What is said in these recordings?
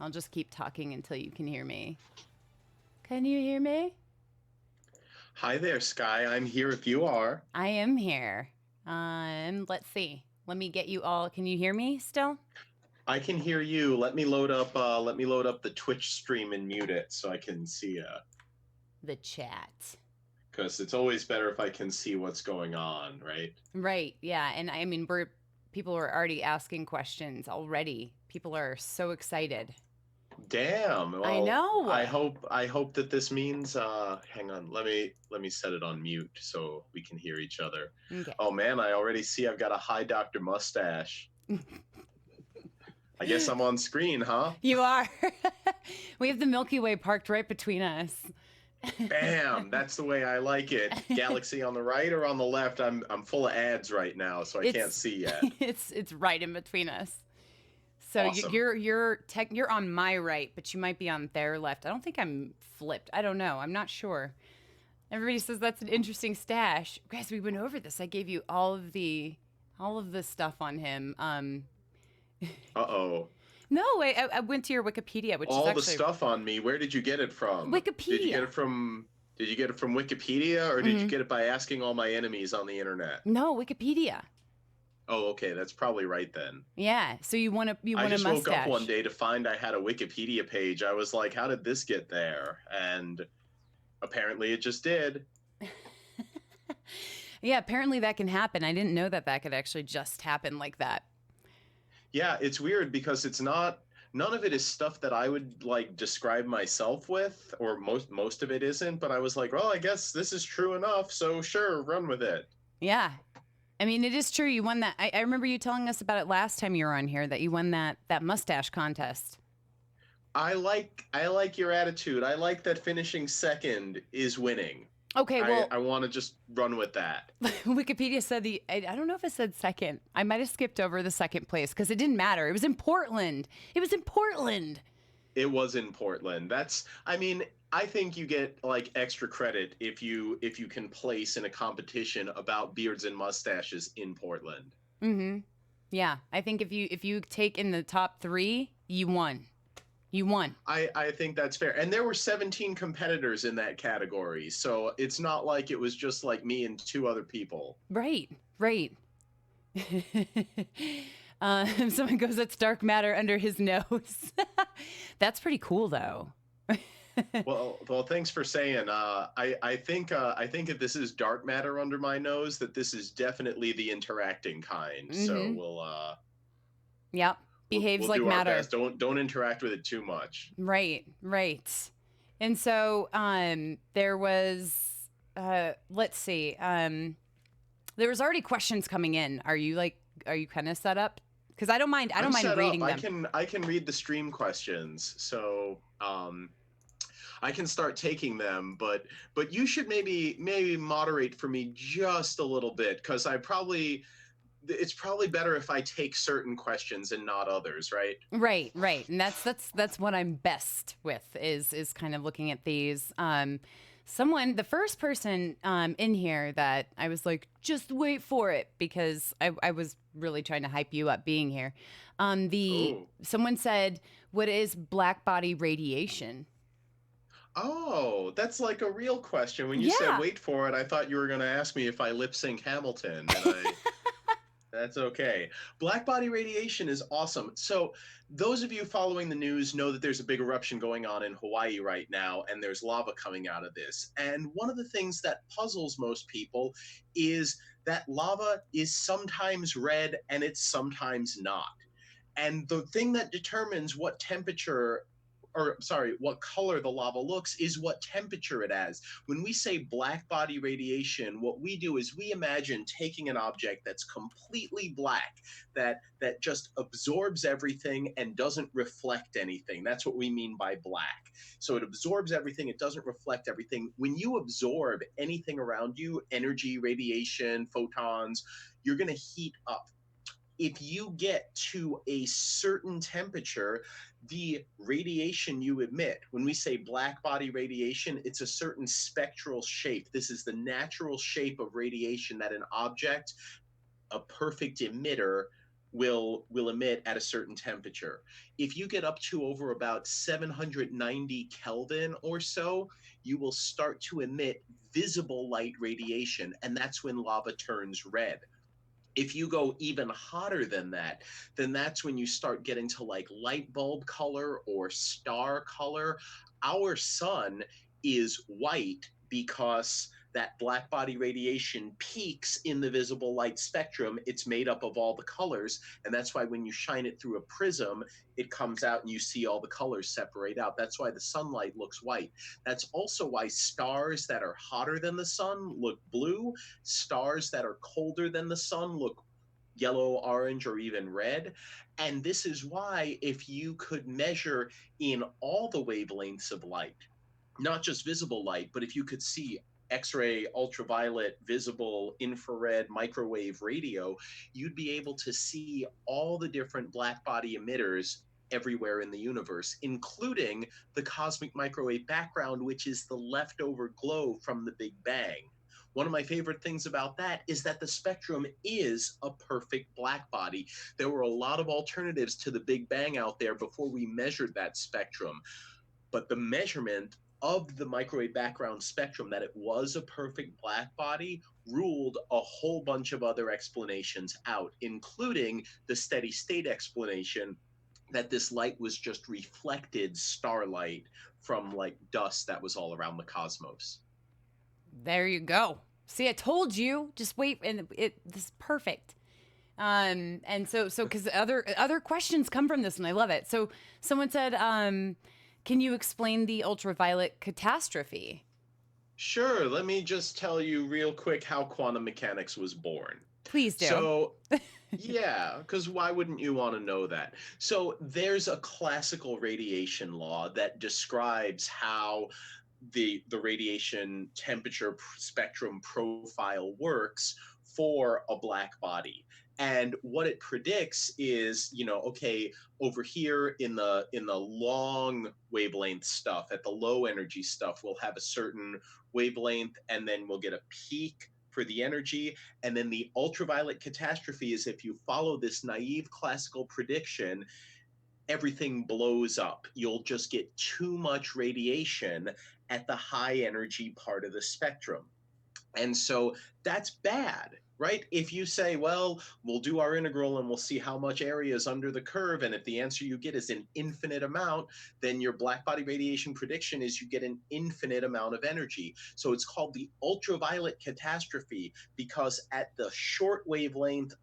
I'll just keep talking until you can hear me. Can you hear me? Hi there, Sky. I'm here if you are. I am here. Let's see. Let me get you all. Can you hear me still? I can hear you. Let me load up the Twitch stream and mute it so I can see The chat. because it's always better if I can see what's going on, right? Right. Yeah. And I mean, people are already asking questions already. People are so excited. Damn. I Well, know. I hope that this means hang on. Let me set it on mute so we can hear each other. Okay. Oh man, I already see I've got a Hi Dr. mustache. I guess I'm on screen, huh? You are. We have the Milky Way parked right between us. Bam, that's the way I like it. Galaxy on the right or on the left? I'm full of ads right now, so I can't see yet. It's right in between us. So Awesome. you're on my right, but you might be on their left. I don't think I'm flipped. I don't know. I'm not sure. Everybody says that's an interesting stash. Guys, we went over this. I gave you all of the stuff on him. Uh-oh. No, I went to your Wikipedia, which is All the actually stuff on me. Where did you get it from? Did you get Wikipedia. it from did you get it from Wikipedia or did you Hmm. get it by asking all my enemies on the internet? No, Wikipedia. Oh, okay, that's probably right then. Yeah. So you want I a just woke up one mustache? day to find I had a Wikipedia page. I was like, how did this get there? And apparently it just did. Yeah. Apparently that can happen. I didn't know that could actually just happen like that. Yeah, it's weird because it's not none of it is stuff that I would like describe myself with, or most of it isn't, but I was like, well, I guess this is true enough, so sure, run with it. Yeah. I mean, it is true. You won that. I remember you telling us about it last time you were on here that you won that mustache contest. I like your attitude. I like that finishing second is winning. Okay, I well, I want to just run with that. Wikipedia said I don't know if it said second. I might have skipped over the second place because it didn't matter. It was in Portland. It was in Portland. It was in Portland. I mean, I think you get like extra credit if you can place in a competition about beards and mustaches in Portland. Mm-hmm. Yeah, I think if you take in the top three, you won. You won. I think that's fair. And there were 17 competitors in that category. So it's not like it was just like me and two other people. Right. Right. Someone goes, "That's dark matter under his nose." That's pretty cool, though. Well, thanks for saying. I think if this is dark matter under my nose, that this is definitely the interacting kind. So Mm-hmm. we'll Yep. we'll Behaves we'll like do our matter. best. Don't interact with it too much. Right, right. And so there was let's see. There was already questions coming in. Are you kind of set up? Cuz I don't I'm mind set up. reading I them. can I can read the stream questions. So I can start taking them, but you should maybe moderate for me just a little bit because it's probably better if I take certain questions and not others, right? Right, right. And that's what I'm best with is kind of looking at these. The first person in here that I was like, just wait for it because I was really trying to hype you up being here. Oh. Someone said, "What is black body radiation?" Oh, that's like a real question. When you said Yeah. wait for it, I thought you were going to ask me if I lip sync Hamilton, and that's okay. Black body radiation is awesome. So, those of you following the news know that there's a big eruption going on in Hawaii right now, and there's lava coming out of this. And one of the things that puzzles most people is that lava is sometimes red and it's sometimes not. And the thing that determines what temperature or sorry, what color the lava looks is what temperature it has. When we say black body radiation, what we do is we imagine taking an object that's completely black, that just absorbs everything and doesn't reflect anything. That's what we mean by black. So it absorbs everything, it doesn't reflect everything. When you absorb anything around you, energy, radiation, photons, you're going to heat up. If you get to a certain temperature, the radiation you emit, when we say black body radiation, it's a certain spectral shape. This is the natural shape of radiation that an object, a perfect emitter, will emit at a certain temperature. If you get up to over about 790 Kelvin or so, you will start to emit visible light radiation, and that's when lava turns red. If you go even hotter than that, then that's when you start getting to like light bulb color or star color. Our sun is white because that black body radiation peaks in the visible light spectrum. It's made up of all the colors, and that's why when you shine it through a prism, it comes out and you see all the colors separate out. That's why the sunlight looks white. That's also why stars that are hotter than the sun look blue. Stars that are colder than the sun look yellow, orange, or even red. And this is why, if you could measure in all the wavelengths of light, not just visible light, but if you could see X-ray, ultraviolet, visible, infrared, microwave, radio, you'd be able to see all the different black body emitters everywhere in the universe, including the cosmic microwave background, which is the leftover glow from the Big Bang. One of my favorite things about that is that the spectrum is a perfect black body. There were a lot of alternatives to the Big Bang out there before we measured that spectrum, but the measurement of the microwave background spectrum, that it was a perfect black body, ruled a whole bunch of other explanations out, including the steady state explanation that this light was just reflected starlight from like dust that was all around the cosmos. There you go. See, I told you. Just wait, and this is perfect. And so because other questions come from this, and I love it. So someone said, can you explain the ultraviolet catastrophe? Sure, let me just tell you real quick how quantum mechanics was born. Please do. So, yeah, because why wouldn't you want to know that? So, there's a classical radiation law that describes how the radiation temperature spectrum profile works for a black body. And what it predicts is, okay, over here in the long wavelength stuff, at the low energy stuff, we'll have a certain wavelength, and then we'll get a peak for the energy. And then the ultraviolet catastrophe is, if you follow this naive classical prediction, everything blows up. You'll just get too much radiation at the high energy part of the spectrum. And so that's bad, right? If you say, well, we'll do our integral and we'll see how much area is under the curve, and if the answer you get is an infinite amount, then your black body radiation prediction is you get an infinite amount of energy. So it's called the ultraviolet catastrophe, because at the short wavelength,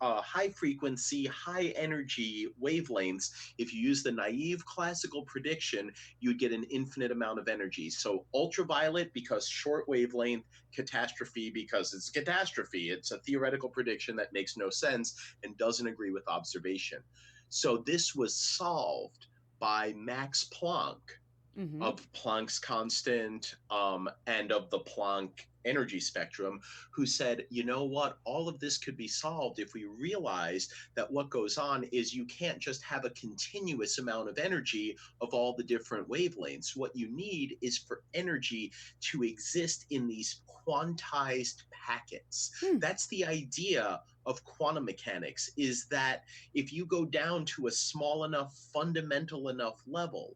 high frequency, high energy wavelengths, if you use the naive classical prediction, you'd get an infinite amount of energy. So ultraviolet because short wavelength, catastrophe because it's catastrophe. It's a theoretical prediction that makes no sense and doesn't agree with observation. So this was solved by Max Planck, Mm-hmm. of Planck's constant, and of the Planck energy spectrum, who said, you know what, all of this could be solved if we realized that what goes on is you can't just have a continuous amount of energy of all the different wavelengths. What you need is for energy to exist in these quantized packets. Hmm. That's the idea of quantum mechanics, is that if you go down to a small enough, fundamental enough level,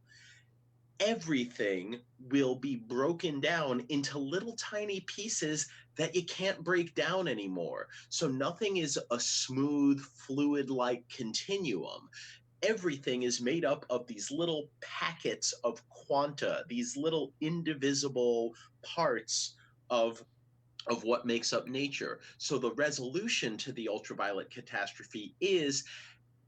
everything will be broken down into little tiny pieces that you can't break down anymore. So nothing is a smooth, fluid like continuum. Everything is made up of these little packets of quanta, these little indivisible parts of what makes up nature. So the resolution to the ultraviolet catastrophe is,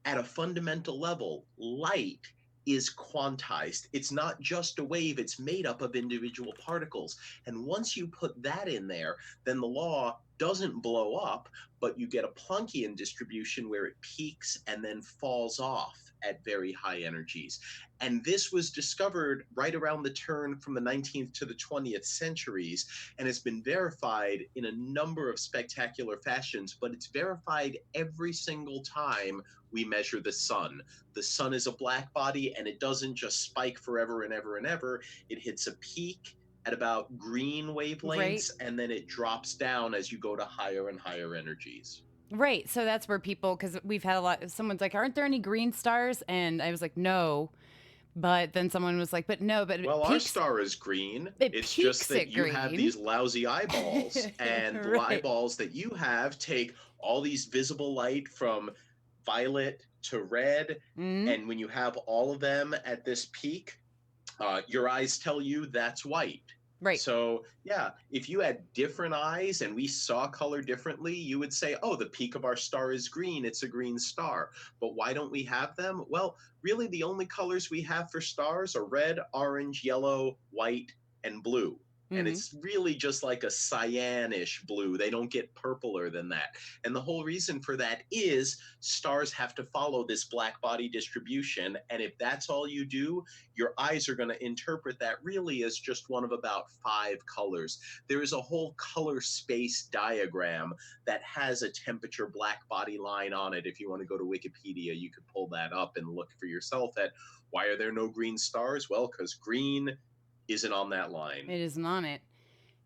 at a fundamental level, light is quantized. It's not just a wave, it's made up of individual particles. And once you put that in there, then the law doesn't blow up, but you get a Planckian distribution where it peaks and then falls off at very high energies. And this was discovered right around the turn from the 19th to the 20th centuries, and it's been verified in a number of spectacular fashions, but it's verified every single time we measure the sun. The sun is a black body, and it doesn't just spike forever and ever and ever. It hits a peak at about green wavelengths, Right. and then it drops down as you go to higher and higher energies. Right. So that's where people, because we've had a lot, someone's like, aren't there any green stars? And I was like, no. But then someone was like, but no, but Well, our star is green. it It's just peaks that at you have green. these lousy eyeballs, and the Right. eyeballs that you have take all these visible light from violet to red. Mm, And when you have all of them at this peak, your eyes tell you that's white. right. So, yeah, if you had different eyes and we saw color differently, you would say, oh, the peak of our star is green. It's a green star. But why don't we have them? Well, really, the only colors we have for stars are red, orange, yellow, white, and blue. And Hmm. it's really just like a cyanish blue. They don't get purpler than that. And the whole reason for that is stars have to follow this black body distribution. And if that's all you do, your eyes are going to interpret that really as just one of about 5 colors. There is a whole color space diagram that has a temperature black body line on it. If you want to go to Wikipedia, you could pull that up and look for yourself at why are there no green stars? Well, because green isn't on that line. It isn't on it.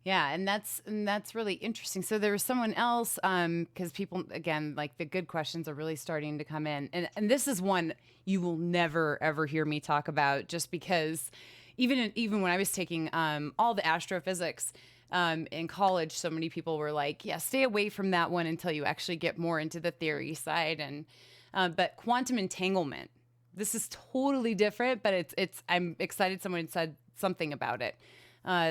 Yeah, and that's really interesting. So there was someone else, because people again, like the good questions are really starting to come in, and this is one you will never ever hear me talk about, just because even when I was taking all the astrophysics in college, so many people were like, yeah, stay away from that one until you actually get more into the theory side, and but quantum entanglement. This is totally different, but it's I'm excited someone said something about it.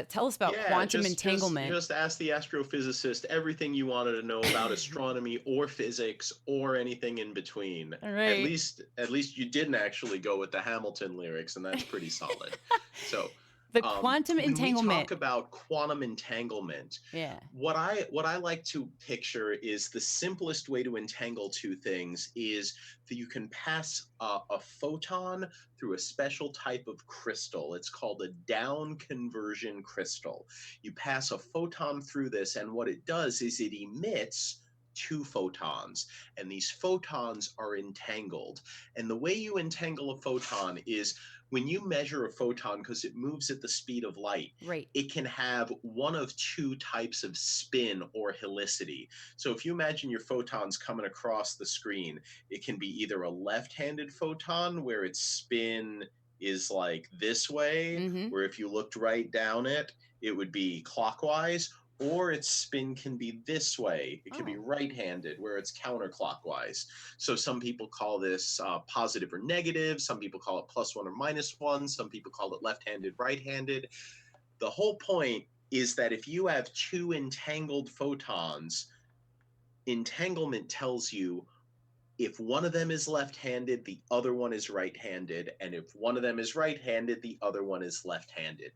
Tell us about Yeah, quantum just entanglement. just ask the astrophysicist everything you wanted to know about astronomy or physics or anything in between. All At right. least at least you didn't actually go with the Hamilton lyrics, and that's pretty solid. So, The quantum when we entanglement. talk about quantum entanglement, Yeah. what I like to picture is the simplest way to entangle two things is that you can pass a photon through a special type of crystal. It's called a down conversion crystal. You pass a photon through this, and what it does is it emits two photons, and these photons are entangled. And the way you entangle a photon is when you measure a photon, because it moves at the speed of light, Right. it can have one of two types of spin or helicity. So if you imagine your photons coming across the screen, it can be either a left-handed photon where its spin is like this way, Mm-hmm. where if you looked right down it, it would be clockwise, or its spin can be this way. It can be Oh. right-handed, where it's counterclockwise. So some people call this positive or negative. Some people call it +1 or -1. Some people call it left-handed, right-handed. The whole point is that if you have two entangled photons, entanglement tells you if one of them is left-handed, the other one is right-handed, and if one of them is right-handed, the other one is left-handed.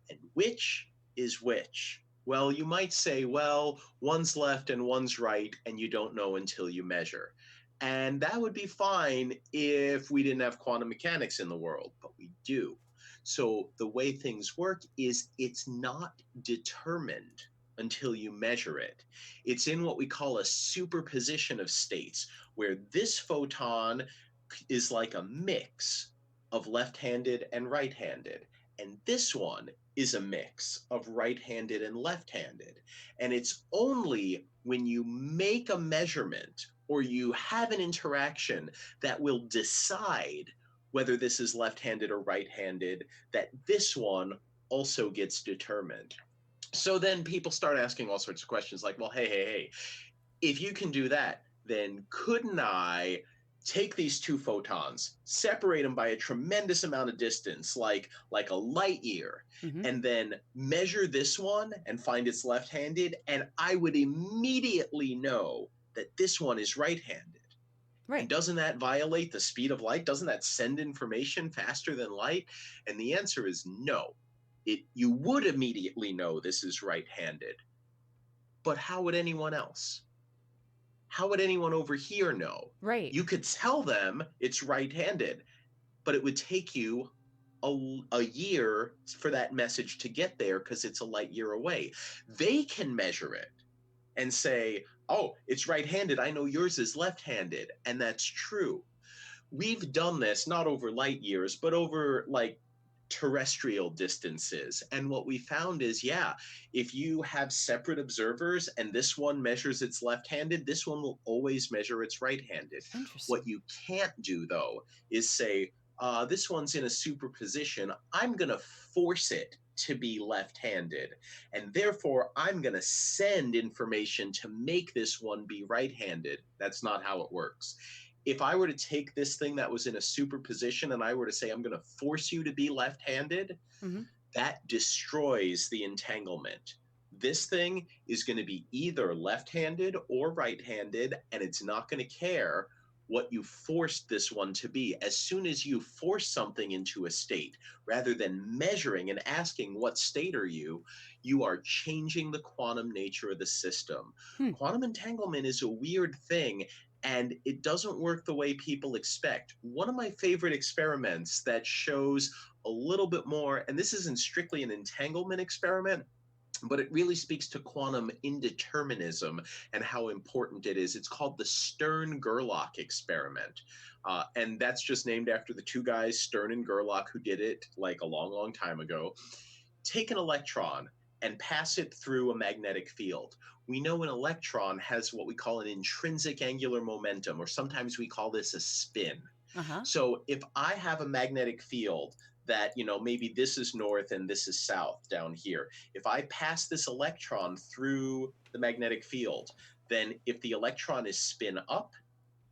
And which is which? Well, you might say, well, one's left and one's right, and you don't know until you measure. And that would be fine if we didn't have quantum mechanics in the world, but we do. So the way things work is it's not determined until you measure it. It's in what we call a superposition of states, where this photon is like a mix of left-handed and right-handed. And this one is a mix of right-handed and left-handed. And it's only when you make a measurement or you have an interaction that will decide whether this is left-handed or right-handed that this one also gets determined. So then people start asking all sorts of questions like, well, hey, if you can do that, then couldn't I take these two photons, separate them by a tremendous amount of distance, like a light year, Mm-hmm. and then measure this one and find it's left-handed, and I would immediately know that this one is right-handed. And Right. doesn't that violate the speed of light? Doesn't that send information faster than light? And the answer is no. You would immediately know this is right-handed. But how would anyone else? How would anyone over here know? Right. You could tell them it's right-handed, but it would take you a year for that message to get there because it's a light year away. They can measure it and say, oh, it's right-handed. I know yours is left-handed. And that's true. We've done this not over light years, but over like terrestrial distances. And what we found is, yeah, if you have separate observers and this one measures its left-handed, this one will always measure its right-handed. Interesting. What you can't do, though, is say, this one's in a superposition. I'm going to force it to be left-handed. And therefore, I'm going to send information to make this one be right-handed. That's not how it works. If I were to take this thing that was in a superposition and I were to say, I'm going to force you to be left-handed, Hmm. that destroys the entanglement. This thing is going to be either left-handed or right-handed, and it's not going to care what you forced this one to be. As soon as you force something into a state, rather than measuring and asking what state are you, you are changing the quantum nature of the system. Hmm. Quantum entanglement is a weird thing, and it doesn't work the way people expect. One of my favorite experiments that shows a little bit more, and this isn't strictly an entanglement experiment, but it really speaks to quantum indeterminism and how important it is. It's called the Stern-Gerlach experiment. And that's just named after the two guys, Stern and Gerlach, who did it like a long, long time ago. Take an electron and pass it through a magnetic field. We know an electron has what we call an intrinsic angular momentum, or sometimes we call this a spin. Uh-huh. So if I have a magnetic field that, maybe this is north and this is south down here, if I pass this electron through the magnetic field, then if the electron is spin up,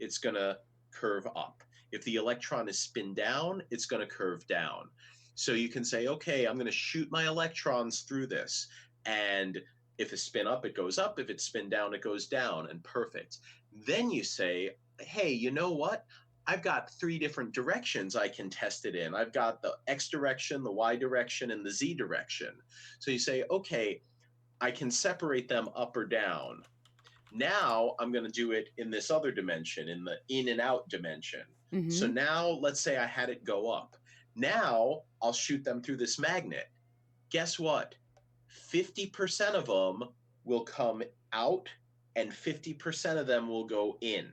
it's going to curve up. If the electron is spin down, it's going to curve down. So you can say, okay, I'm going to shoot my electrons through this. And if it's spin up, it goes up. If it's spin down, it goes down. And perfect. Then you say, hey, you know what? I've got 3 different directions I can test it in. I've got the X direction, the Y direction, and the Z direction. So you say, okay, I can separate them up or down. Now I'm going to do it in this other dimension, in the in and out dimension. So Hmm. now let's say I had it go up. Now I'll shoot them through this magnet. Guess what? 50% of them will come out and 50% of them will go in.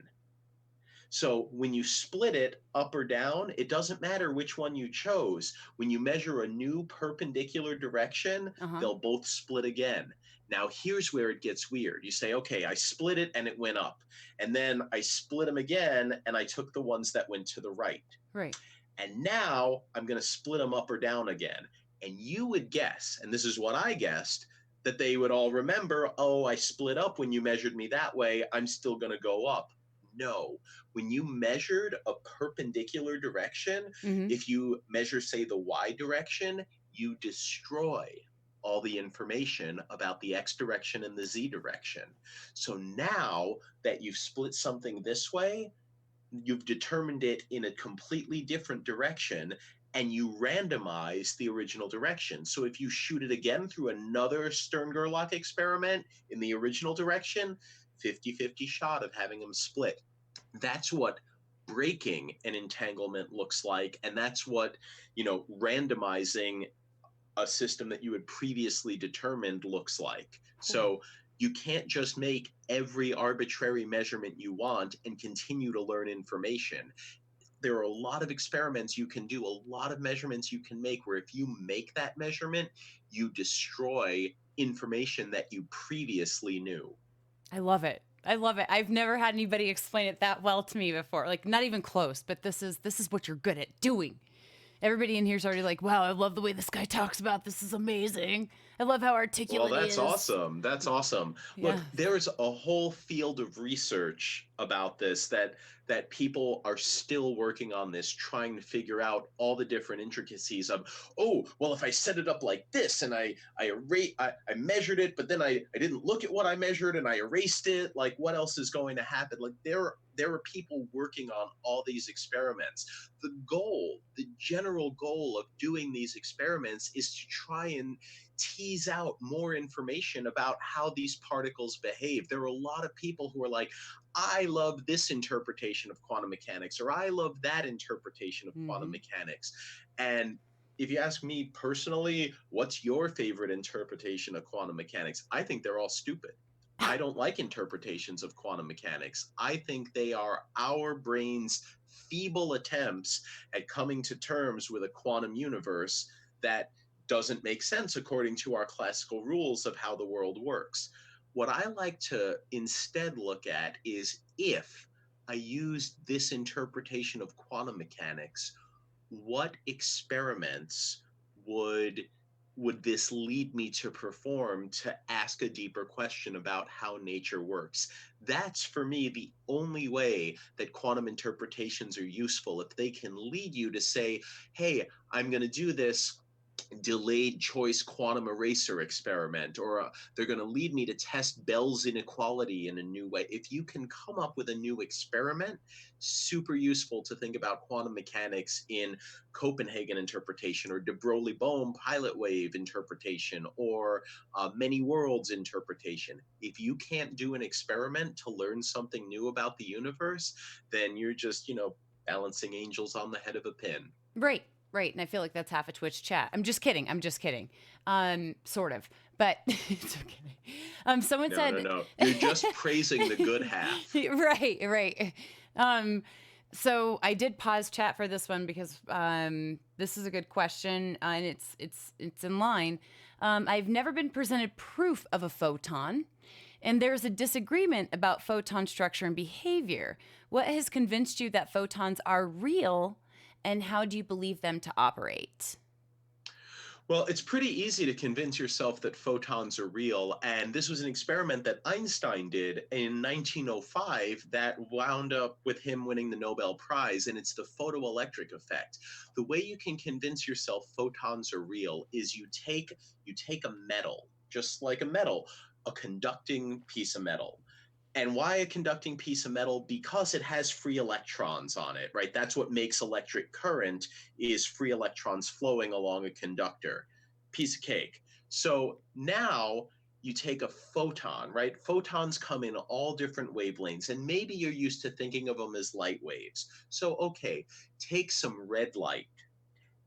So when you split it up or down, it doesn't matter which one you chose. When you measure a new perpendicular direction, Uh-huh. they'll both split again. Now, here's where it gets weird. You say, okay, I split it and it went up. And then I split them again and I took the ones that went to the right. Right. And now I'm going to split them up or down again. And you would guess, and this is what I guessed, that they would all remember, oh, I split up when you measured me that way. I'm still going to go up. No. When you measured a perpendicular direction, Hmm. if you measure, say, the Y direction, you destroy all the information about the X direction and the Z direction. So now that you've split something this way, you've determined it in a completely different direction and you randomize the original direction. So if you shoot it again through another Stern-Gerlach experiment in the original direction, 50-50 shot of having them split. That's what breaking an entanglement looks like, and that's what, randomizing a system that you had previously determined looks like. Oh. So you can't just make every arbitrary measurement you want and continue to learn information. There are a lot of experiments you can do, a lot of measurements you can make where if you make that measurement, you destroy information that you previously knew. I love it. I love it. I've never had anybody explain it that well to me before. Like not even close, but this is what you're good at doing. Everybody in here's already like, wow, I love the way this guy talks about this. Is amazing. I love how Well, articulate he that's is. awesome. That's awesome. Yeah. Look, there's a whole field of research about this that people are still working on this, trying to figure out all the different intricacies of, oh, well, if I set it up like this and I measured it, but then I didn't look at what I measured and I erased it, like what else is going to happen? Like there are people working on all these experiments. The general goal of doing these experiments is to try and tease out more information about how these particles behave. There are a lot of people who are like, I love this interpretation of quantum mechanics, or I love that interpretation of quantum Hmm. mechanics. And if you ask me personally, what's your favorite interpretation of quantum mechanics? I think they're all stupid. I don't like interpretations of quantum mechanics. I think they are our brain's feeble attempts at coming to terms with a quantum universe that doesn't make sense according to our classical rules of how the world works. What I like to instead look at is, if I used this interpretation of quantum mechanics, what experiments would this lead me to perform to ask a deeper question about how nature works? That's, for me, the only way that quantum interpretations are useful. If they can lead you to say, hey, I'm going to do this delayed choice quantum eraser experiment, or they're going to lead me to test Bell's inequality in a new way. If you can come up with a new experiment, super useful to think about quantum mechanics in Copenhagen interpretation, or de Broglie-Bohm pilot wave interpretation, or many worlds interpretation. If you can't do an experiment to learn something new about the universe, then you're just, balancing angels on the head of a pin. Right. Right. And I feel like that's half a Twitch chat. I'm just kidding. I'm just kidding. Sort of. But it's okay. Someone No, said, no, no. You're just praising the good half. Right, right. So I did pause chat for this one because this is a good question, and it's in line. I've never been presented proof of a photon, and there's a disagreement about photon structure and behavior. What has convinced you that photons are real, and how do you believe them to operate? Well, it's pretty easy to convince yourself that photons are real. And this was an experiment that Einstein did in 1905 that wound up with him winning the Nobel Prize. And it's the photoelectric effect. The way you can convince yourself photons are real is you take a metal, just like a metal, a conducting piece of metal. And why a conducting piece of metal? Because it has free electrons on it, right? That's what makes electric current, is free electrons flowing along a conductor. Piece of cake. So now you take a photon, right? Photons come in all different wavelengths, and maybe you're used to thinking of them as light waves. So, okay, take some red light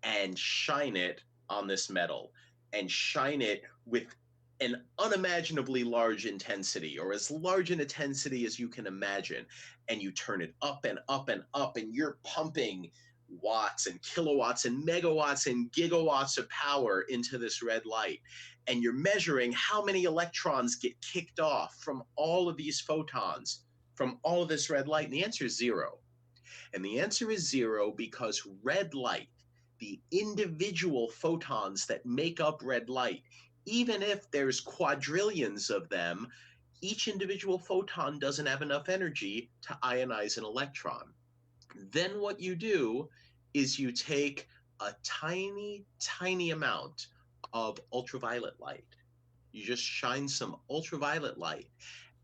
and shine it on this metal, and shine it with an unimaginably large intensity, or as large an intensity as you can imagine, and you turn it up and up and up, and you're pumping watts and kilowatts and megawatts and gigawatts of power into this red light, and you're measuring how many electrons get kicked off from all of these photons, from all of this red light, and the answer is zero. And the answer is zero because red light, the individual photons that make up red light, even if there's quadrillions of them, each individual photon doesn't have enough energy to ionize an electron. Then what you do is you take a tiny, tiny amount of ultraviolet light. You just shine some ultraviolet light,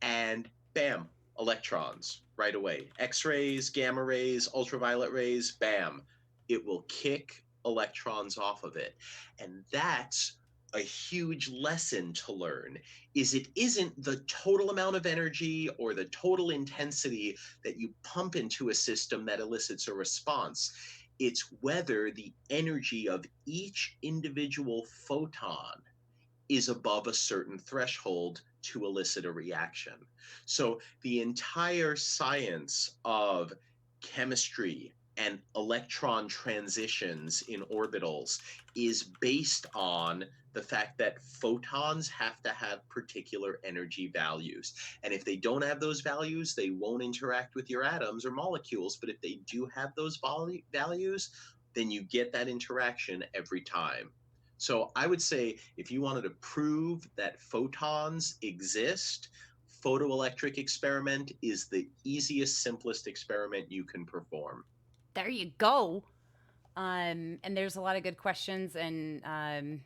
and bam, electrons right away. X-rays, gamma rays, ultraviolet rays, bam. It will kick electrons off of it. And that's a huge lesson to learn, is it isn't the total amount of energy or the total intensity that you pump into a system that elicits a response. It's whether the energy of each individual photon is above a certain threshold to elicit a reaction. So the entire science of chemistry and electron transitions in orbitals is based on the fact that photons have to have particular energy values. And if they don't have those values, they won't interact with your atoms or molecules. But if they do have those values, then you get that interaction every time. So I would say, if you wanted to prove that photons exist, photoelectric experiment is the easiest, simplest experiment you can perform. There you go. And there's a lot of good questions. And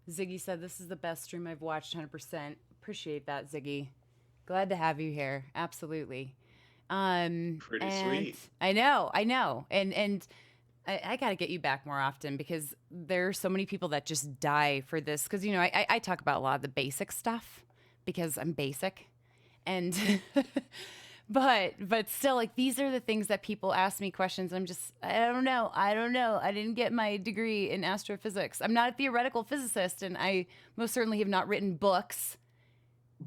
Ziggy said, this is the best stream I've watched, 100%. Appreciate that, Ziggy. Glad to have you here. Absolutely. Pretty sweet. I know. And I got to get you back more often, because there are so many people that just die for this. Because, I talk about a lot of the basic stuff because I'm basic. And but still, like, these are the things that people ask me questions. I'm just, I don't know. I didn't get my degree in astrophysics. I'm not a theoretical physicist, and I most certainly have not written books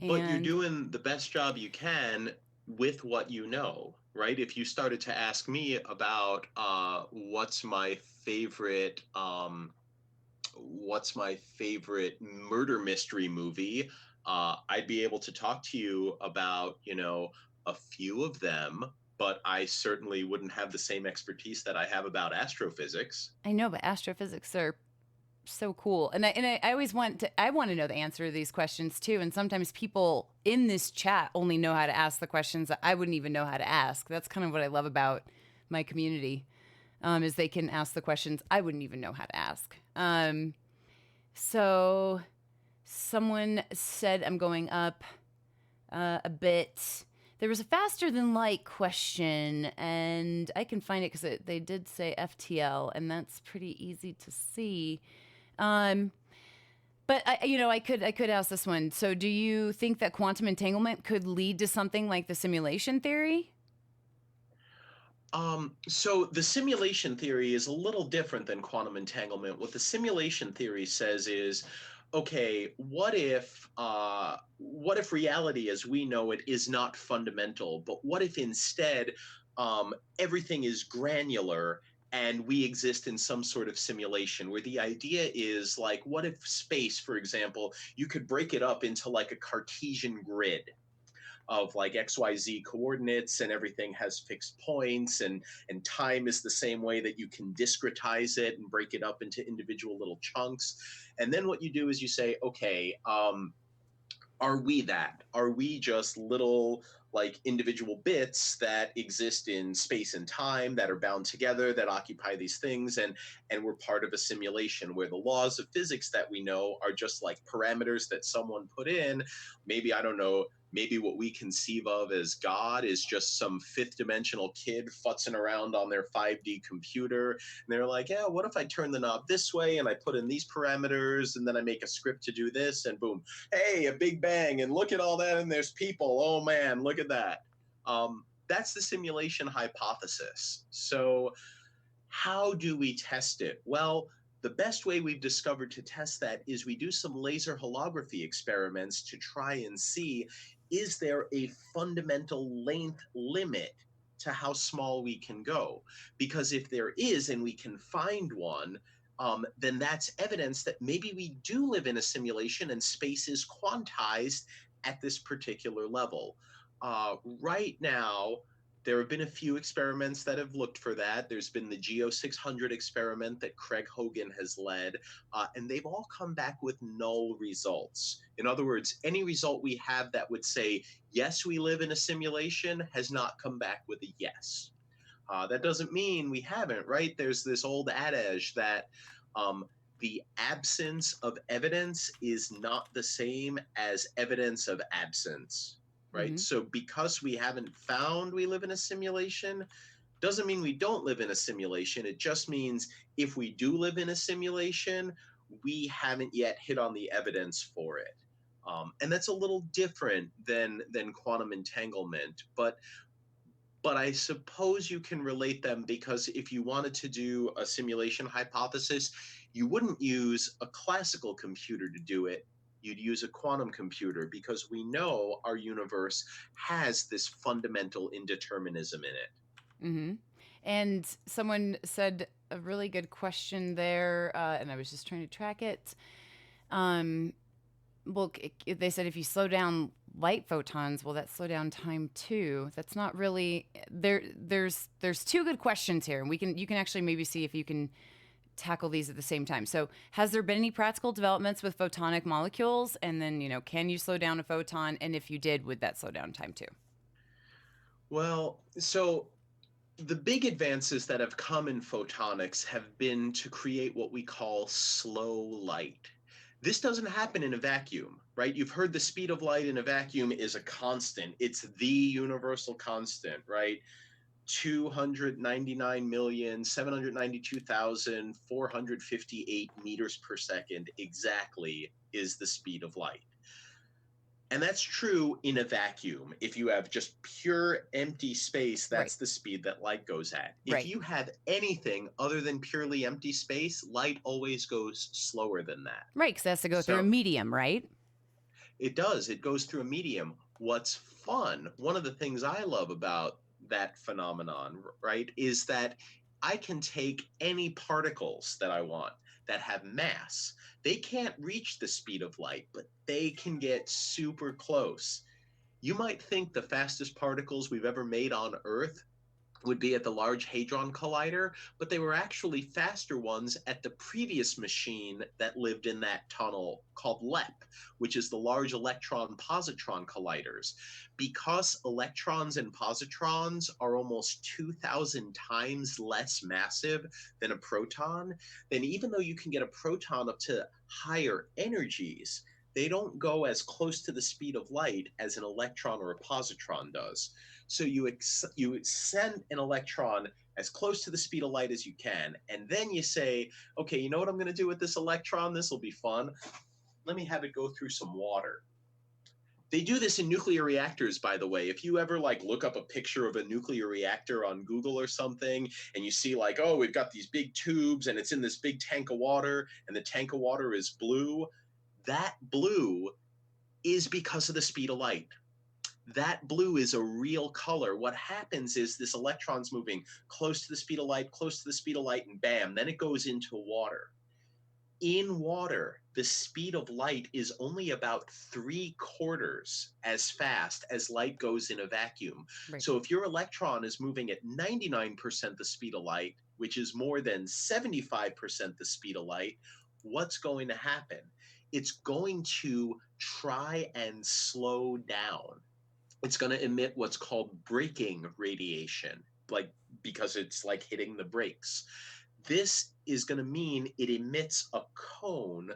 But you're And doing the best job you can with what you know, right? If you started to ask me about what's my favorite murder mystery movie, I'd be able to talk to you about, a few of them, but I certainly wouldn't have the same expertise that I have about astrophysics. I know, but astrophysics are so cool. And I always want to know the answer to these questions too. And sometimes people in this chat only know how to ask the questions that I wouldn't even know how to ask. That's kind of what I love about my community, is they can ask the questions I wouldn't even know how to ask. So someone said I'm going up a bit. There was a faster than light question, and I can find it because they did say FTL, and that's pretty easy to see. Um, but I could ask this one. So, do you think that quantum entanglement could lead to something like the simulation theory? So the simulation theory is a little different than quantum entanglement. What the simulation theory says is, okay, what if reality as we know it is not fundamental, but what if instead everything is granular and we exist in some sort of simulation where the idea is like, what if space, for example, you could break it up into like a Cartesian grid of like XYZ coordinates, and everything has fixed points, and time is the same way that you can discretize it and break it up into individual little chunks. And then what you do is you say, okay, are we that? Are we just little like individual bits that exist in space and time that are bound together that occupy these things, and we're part of a simulation where the laws of physics that we know are just like parameters that someone put in. Maybe, I don't know, maybe what we conceive of as God is just some fifth dimensional kid futzing around on their 5D computer, and they're like, yeah, what if I turn the knob this way and I put in these parameters and then I make a script to do this, and boom, hey, a big bang, and look at all that, and there's people. Oh man, look at that. That's the simulation hypothesis. So, how do we test it? Well, the best way we've discovered to test that is we do some laser holography experiments to try and see, is there a fundamental length limit to how small we can go? Because if there is, and we can find one, then that's evidence that maybe we do live in a simulation and space is quantized at this particular level. Right now, there have been a few experiments that have looked for that. There's been the Geo 600 experiment that Craig Hogan has led, and they've all come back with null results. In other words, any result we have that would say, yes, we live in a simulation, has not come back with a yes. That doesn't mean we haven't, right? There's this old adage that the absence of evidence is not the same as evidence of absence, right? Mm-hmm. So because we haven't found we live in a simulation, doesn't mean we don't live in a simulation. It just means if we do live in a simulation, we haven't yet hit on the evidence for it. And that's a little different than quantum entanglement, but I suppose you can relate them, because if you wanted to do a simulation hypothesis, you wouldn't use a classical computer to do it. You'd use a quantum computer, because we know our universe has this fundamental indeterminism in it. Mm-hmm. And someone said a really good question there, and I was just trying to track it. Um, well, they said if you slow down light photons, will that slow down time too? That's not really there. There's two good questions here, and you can actually maybe see if you can tackle these at the same time. So, has there been any practical developments with photonic molecules? And then, can you slow down a photon? And if you did, would that slow down time too? Well, so the big advances that have come in photonics have been to create what we call slow light. This doesn't happen in a vacuum, right? You've heard the speed of light in a vacuum is a constant. It's the universal constant, right? 299,792,458 meters per second exactly is the speed of light. And that's true in a vacuum. If you have just pure empty space, Right. that's the speed that light goes at. If Right. you have anything other than purely empty space, light always goes slower than that. Right. Because it has to go through a So medium, right? It does. It goes through a medium. What's fun, one of the things I love about that phenomenon, right, is that I can take any particles that I want that have mass. They can't reach the speed of light, but they can get super close. You might think the fastest particles we've ever made on Earth would be at the Large Hadron Collider, but they were actually faster ones at the previous machine that lived in that tunnel called LEP, which is the Large Electron Positron Colliders. Because electrons and positrons are almost 2,000 times less massive than a proton, then even though you can get a proton up to higher energies, they don't go as close to the speed of light as an electron or a positron does. So you send an electron as close to the speed of light as you can, and then you say, okay, you know what I'm going to do with this electron? This will be fun. Let me have it go through some water. They do this in nuclear reactors, by the way. If you ever look up a picture of a nuclear reactor on Google or something, and you see oh, we've got these big tubes and it's in this big tank of water, and the tank of water is blue, that blue is because of the speed of light. That blue is a real color. What happens is this electron's moving close to the speed of light, and bam, then it goes into water. In water, the speed of light is only about 3/4 as fast as light goes in a vacuum. Right. So if your electron is moving at 99% the speed of light, which is more than 75% the speed of light, what's going to happen? It's going to try and slow down. It's going to emit what's called braking radiation, because it's hitting the brakes. This is going to mean it emits a cone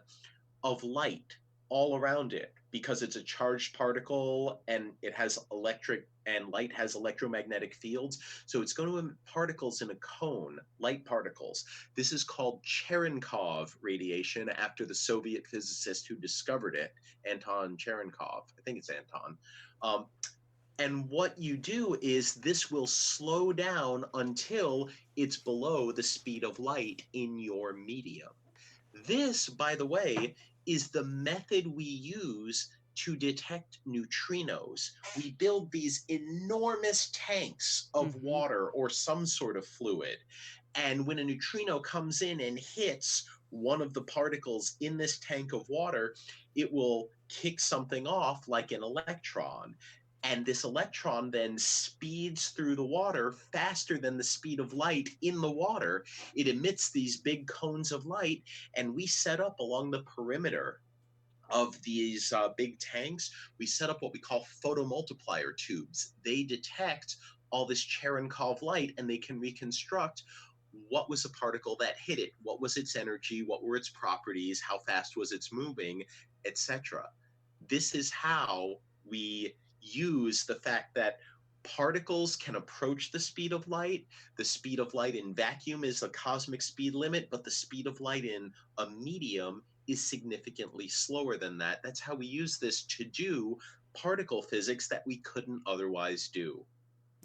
of light all around it because it's a charged particle and it has light has electromagnetic fields. So it's going to emit particles in a cone, light particles. This is called Cherenkov radiation, after the Soviet physicist who discovered it, Anton Cherenkov. I think it's Anton. And what you do is this will slow down until it's below the speed of light in your medium. This, by the way, is the method we use to detect neutrinos. We build these enormous tanks of water or some sort of fluid. And when a neutrino comes in and hits one of the particles in this tank of water, it will kick something off like an electron. And this electron then speeds through the water faster than the speed of light in the water. It emits these big cones of light, and we set up along the perimeter of these big tanks, we set up what we call photomultiplier tubes. They detect all this Cherenkov light, and they can reconstruct what was the particle that hit it, what was its energy, what were its properties, how fast was it moving, etc. This is how we use the fact that particles can approach the speed of light. The speed of light in vacuum is a cosmic speed limit, but the speed of light in a medium is significantly slower than that. That's how we use this to do particle physics that we couldn't otherwise do.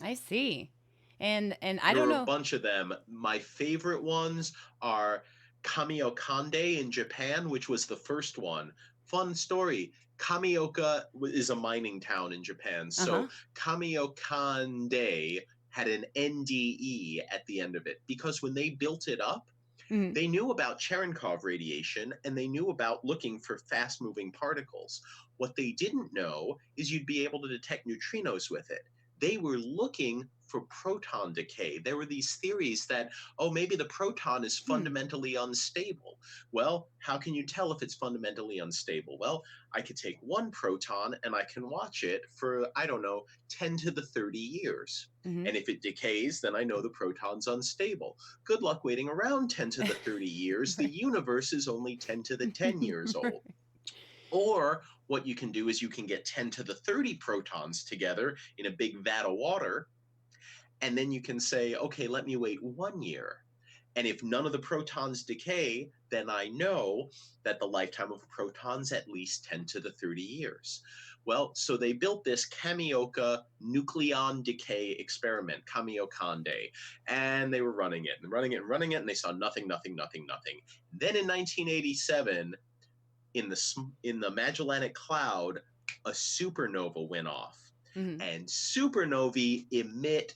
I see. And I There don't are a know. bunch of them. My favorite ones are Kamiokande in Japan, which was the first one. Fun story. Kamioka is a mining town in Japan. So Uh-huh. Kamiokande had an NDE at the end of it because when they built it up, Mhm. they knew about Cherenkov radiation and they knew about looking for fast moving particles. What they didn't know is you'd be able to detect neutrinos with it. They were looking for proton decay. There were these theories that, oh, maybe the proton is fundamentally unstable. Well, how can you tell if it's fundamentally unstable? Well, I could take one proton and I can watch it for, I don't know, 10 to the 30 years. Mhm. And if it decays, then I know the proton's unstable. Good luck waiting around 10 to the 30 years. The Right. universe is only 10 to the 10 years old. Right. Or what you can do is you can get 10 to the 30 protons together in a big vat of water, and then you can say, okay, let me wait 1 year. And if none of the protons decay, then I know that the lifetime of protons at least 10 to the 30 years. Well, so they built this Kamioka nucleon decay experiment, Kamiokande, and they were running it and running it and running it, and they saw nothing, nothing, nothing, nothing. Then in 1987, in the Magellanic Cloud, a supernova went off. Hmm. And supernovae emit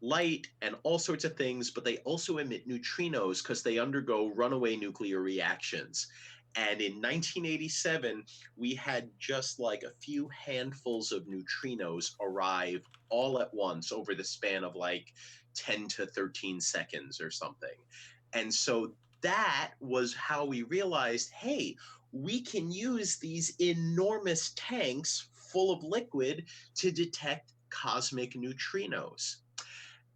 light and all sorts of things, but they also emit neutrinos because they undergo runaway nuclear reactions. And in 1987, we had just like a few handfuls of neutrinos arrive all at once over the span of like 10 to 13 seconds or something. And so that was how we realized, hey, we can use these enormous tanks full of liquid to detect cosmic neutrinos.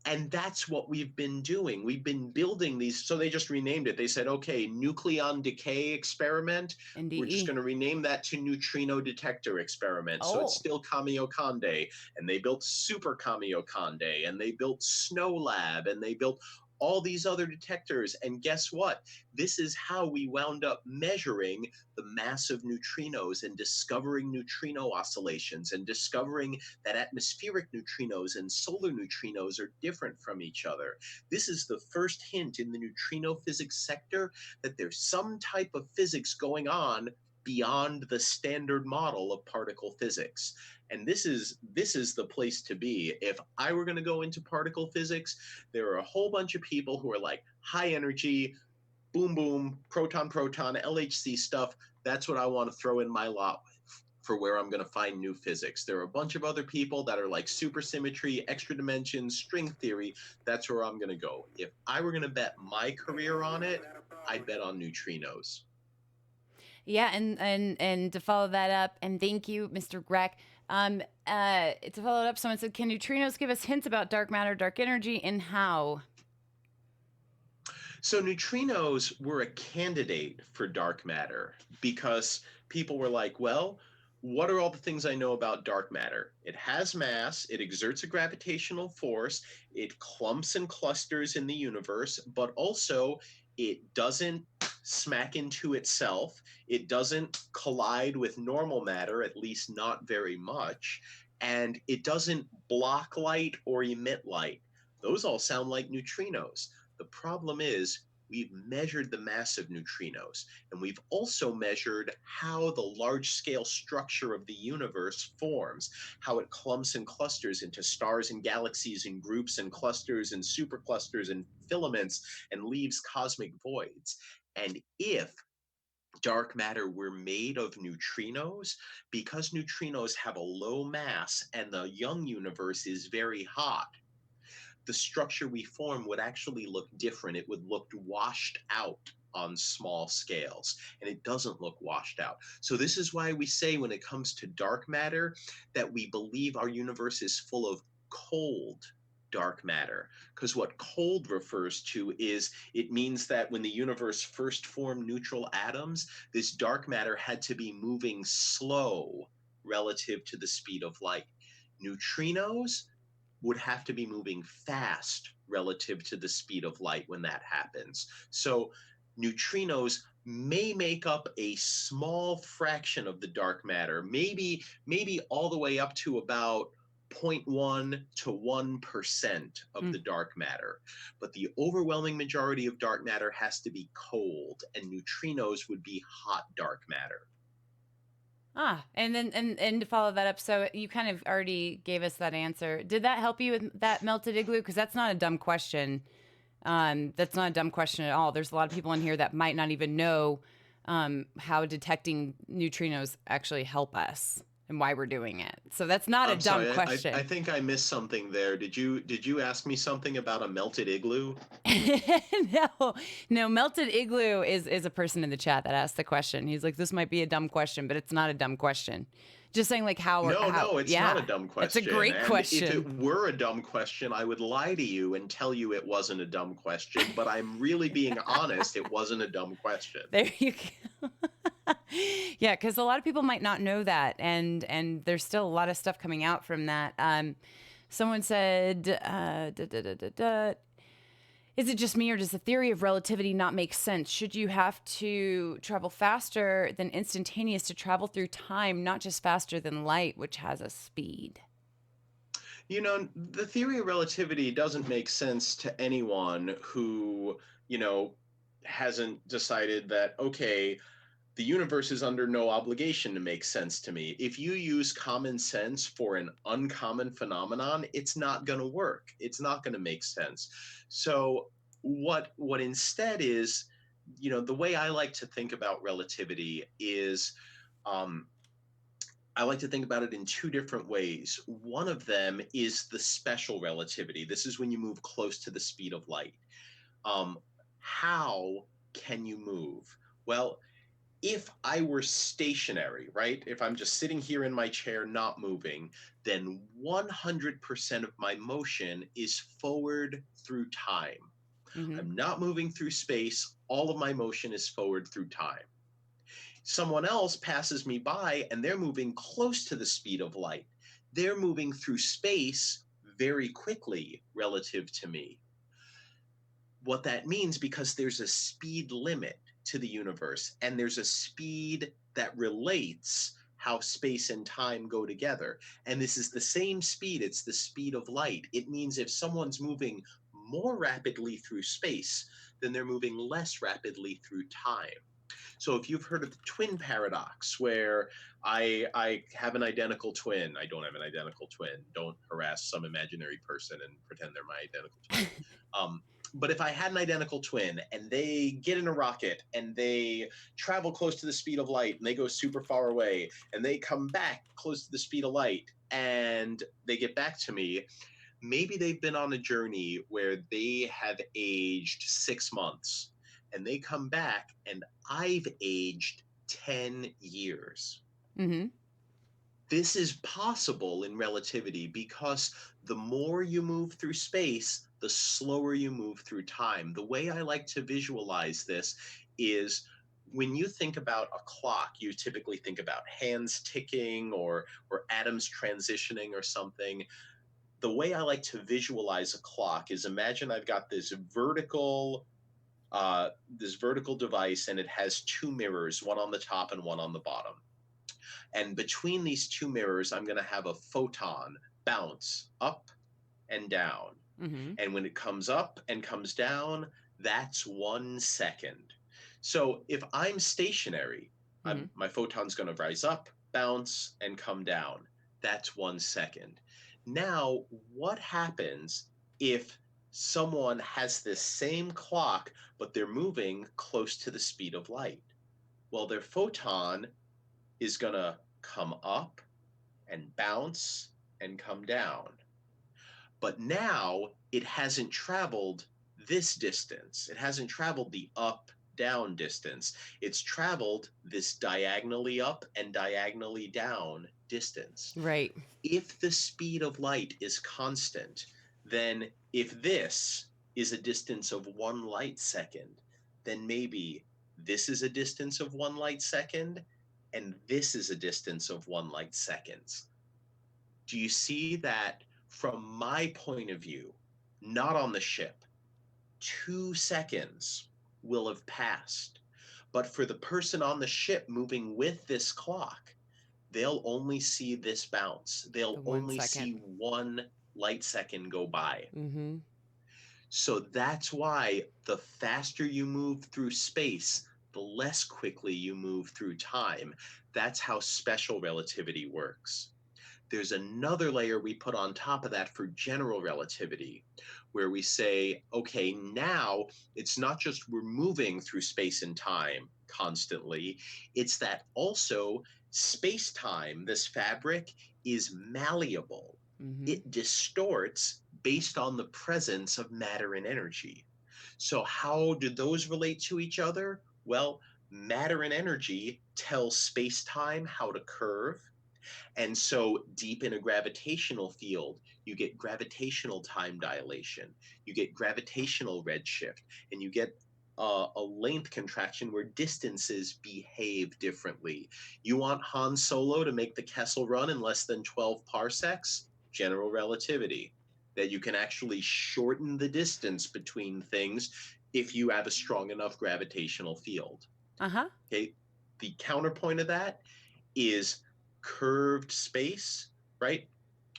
And that's what we've been doing. We've been building these. So they just renamed it. They said, okay, nucleon decay experiment. We're just NDE. going to rename that to neutrino detector experiment. So it's Oh. still Kamiokande. And they built Super Kamiokande. And they built Snow Lab. And they built all these other detectors. And guess what? This is how we wound up measuring the mass of neutrinos and discovering neutrino oscillations and discovering that atmospheric neutrinos and solar neutrinos are different from each other. This is the first hint in the neutrino physics sector that there's some type of physics going on beyond the standard model of particle physics. And this is the place to be. If I were going to go into particle physics, there are a whole bunch of people who are like high energy, boom boom, proton proton, LHC stuff. That's what I want to throw in my lot for where I'm going to find new physics. There are a bunch of other people that are like supersymmetry, extra dimensions, string theory. That's where I'm going to go. If I were going to bet my career on it, I'd bet on neutrinos. Yeah, and to follow that up, and thank you, Mr. Grech. To follow it up, someone said, "Can neutrinos give us hints about dark matter, dark energy, and how?" So neutrinos were a candidate for dark matter because people were like, well, what are all the things I know about dark matter? It has mass, it exerts a gravitational force, it clumps and clusters in the universe, but also it doesn't smack into itself, it doesn't collide with normal matter, at least not very much, and it doesn't block light or emit light. Those all sound like neutrinos. The problem is we've measured the mass of neutrinos, and we've also measured how the large-scale structure of the universe forms, how it clumps and clusters into stars and galaxies and groups and clusters and superclusters and filaments and leaves cosmic voids. And if dark matter were made of neutrinos, because neutrinos have a low mass and the young universe is very hot, the structure we form would actually look different. It would look washed out on small scales, and it doesn't look washed out. So this is why we say when it comes to dark matter that we believe our universe is full of cold dark matter, because what cold refers to is it means that when the universe first formed neutral atoms, this dark matter had to be moving slow relative to the speed of light. Neutrinos would have to be moving fast relative to the speed of light when that happens. So neutrinos may make up a small fraction of the dark matter, maybe all the way up to about 0.1 to 1% of Mm. the dark matter. But the overwhelming majority of dark matter has to be cold, and neutrinos would be hot dark matter. And then and to follow that up, so you kind of already gave us that answer. Did that help you with that melted igloo? Because that's not a dumb question. That's not a dumb question at all. There's a lot of people in here that might not even know how detecting neutrinos actually help us and why we're doing it. So that's not a I'm dumb sorry, question. I think I missed something there. Did you ask me something about a melted igloo? No, no, melted igloo is a person in the chat that asked the question. He's like, this might be a dumb question, but it's not a dumb question. Just saying, like, No, it's not a yeah, dumb it's a question. great And if it question. were a dumb question, I would lie to you and tell you it wasn't a dumb question. But I'm really being honest, it wasn't a dumb question. There you go. Yeah, because a lot of people might not know that, and there's still a lot of stuff coming out from that. Someone said, "Is it just me, or does the theory of relativity not make sense? Should you have to travel faster than instantaneous to travel through time, not just faster than light, which has a speed?" You know, the theory of relativity doesn't make sense to anyone who, hasn't decided that, okay, the universe is under no obligation to make sense to me. If you use common sense for an uncommon phenomenon, it's not going to work. It's not going to make sense. So what instead is, the way I like to think about relativity is, um, I like to think about it in two different ways. One of them is the special relativity. This is when you move close to the speed of light. Um, how can you move? Well, if I were stationary, right? If I'm just sitting here in my chair, not moving, then 100% of my motion is forward through time. Mm-hmm. I'm not moving through space. All of my motion is forward through time. Someone else passes me by and they're moving close to the speed of light. They're moving through space very quickly relative to me. What that means, because there's a speed limit to the universe, and there's a speed that relates how space and time go together. And this is the same speed, it's the speed of light. It means if someone's moving more rapidly through space, then they're moving less rapidly through time. So if you've heard of the twin paradox, where I have an identical twin, I don't have an identical twin. Don't harass some imaginary person and pretend they're my identical twin. But if I had an identical twin and they get in a rocket and they travel close to the speed of light and they go super far away and they come back close to the speed of light and they get back to me, maybe they've been on a journey where they have aged 6 months and they come back and I've aged 10 years. Mm-hmm. This is possible in relativity because the more you move through space, the slower you move through time. The way I like to visualize this is, when you think about a clock, you typically think about hands ticking or atoms transitioning or something. The way I like to visualize a clock is, imagine I've got this vertical device, and it has two mirrors, one on the top and one on the bottom. And between these two mirrors, I'm going to have a photon bounce up and down. Mm-hmm. And when it comes up and comes down, that's 1 second. So if I'm stationary, Mm-hmm. my photon's going to rise up, bounce, and come down. That's 1 second. Now, what happens if someone has this same clock, but they're moving close to the speed of light? Well, their photon is going to come up and bounce and come down. But now it hasn't traveled this distance. It hasn't traveled the up down distance. It's traveled this diagonally up and diagonally down distance. Right. If the speed of light is constant, then if this is a distance of 1 light second, then maybe this is a distance of 1 light second, and this is a distance of 1 light seconds. Do you see that from my point of view, not on the ship, 2 seconds will have passed. But for the person on the ship moving with this clock, they'll only see this bounce. The They'll one only second. see 1 light second go by. Mm-hmm. So that's why the faster you move through space, the less quickly you move through time. That's how special relativity works. There's another layer we put on top of that for general relativity, where we say, okay, now it's not just we're moving through space and time constantly, it's that also space-time, this fabric, is malleable. Mm-hmm. It distorts based on the presence of matter and energy. So how do those relate to each other? Well, matter and energy tell space-time how to curve. And so deep in a gravitational field, you get gravitational time dilation, you get gravitational redshift, and you get a length contraction where distances behave differently. You want Han Solo to make the Kessel run in less than 12 parsecs? General relativity. That you can actually shorten the distance between things if you have a strong enough gravitational field. Uh-huh. Okay. The counterpoint of that is curved space, right?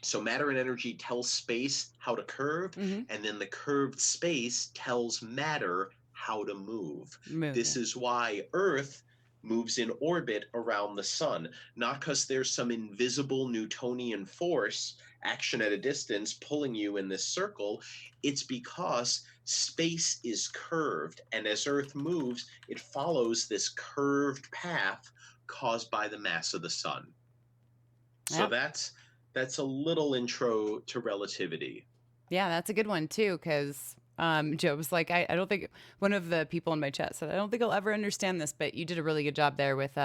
So matter and energy tells space how to curve, Mm-hmm. and then the curved space tells matter how to move. Move. This is why Earth moves in orbit around the sun, not because there's some invisible Newtonian force, action at a distance, pulling you in this circle. It's because space is curved, and as Earth moves, it follows this curved path caused by the mass of the sun. So Yep. that's a little intro to relativity. Yeah, that's a good one too, because Joe was like, I don't think one of the people in my chat said, I don't think I'll ever understand this, but you did a really good job there with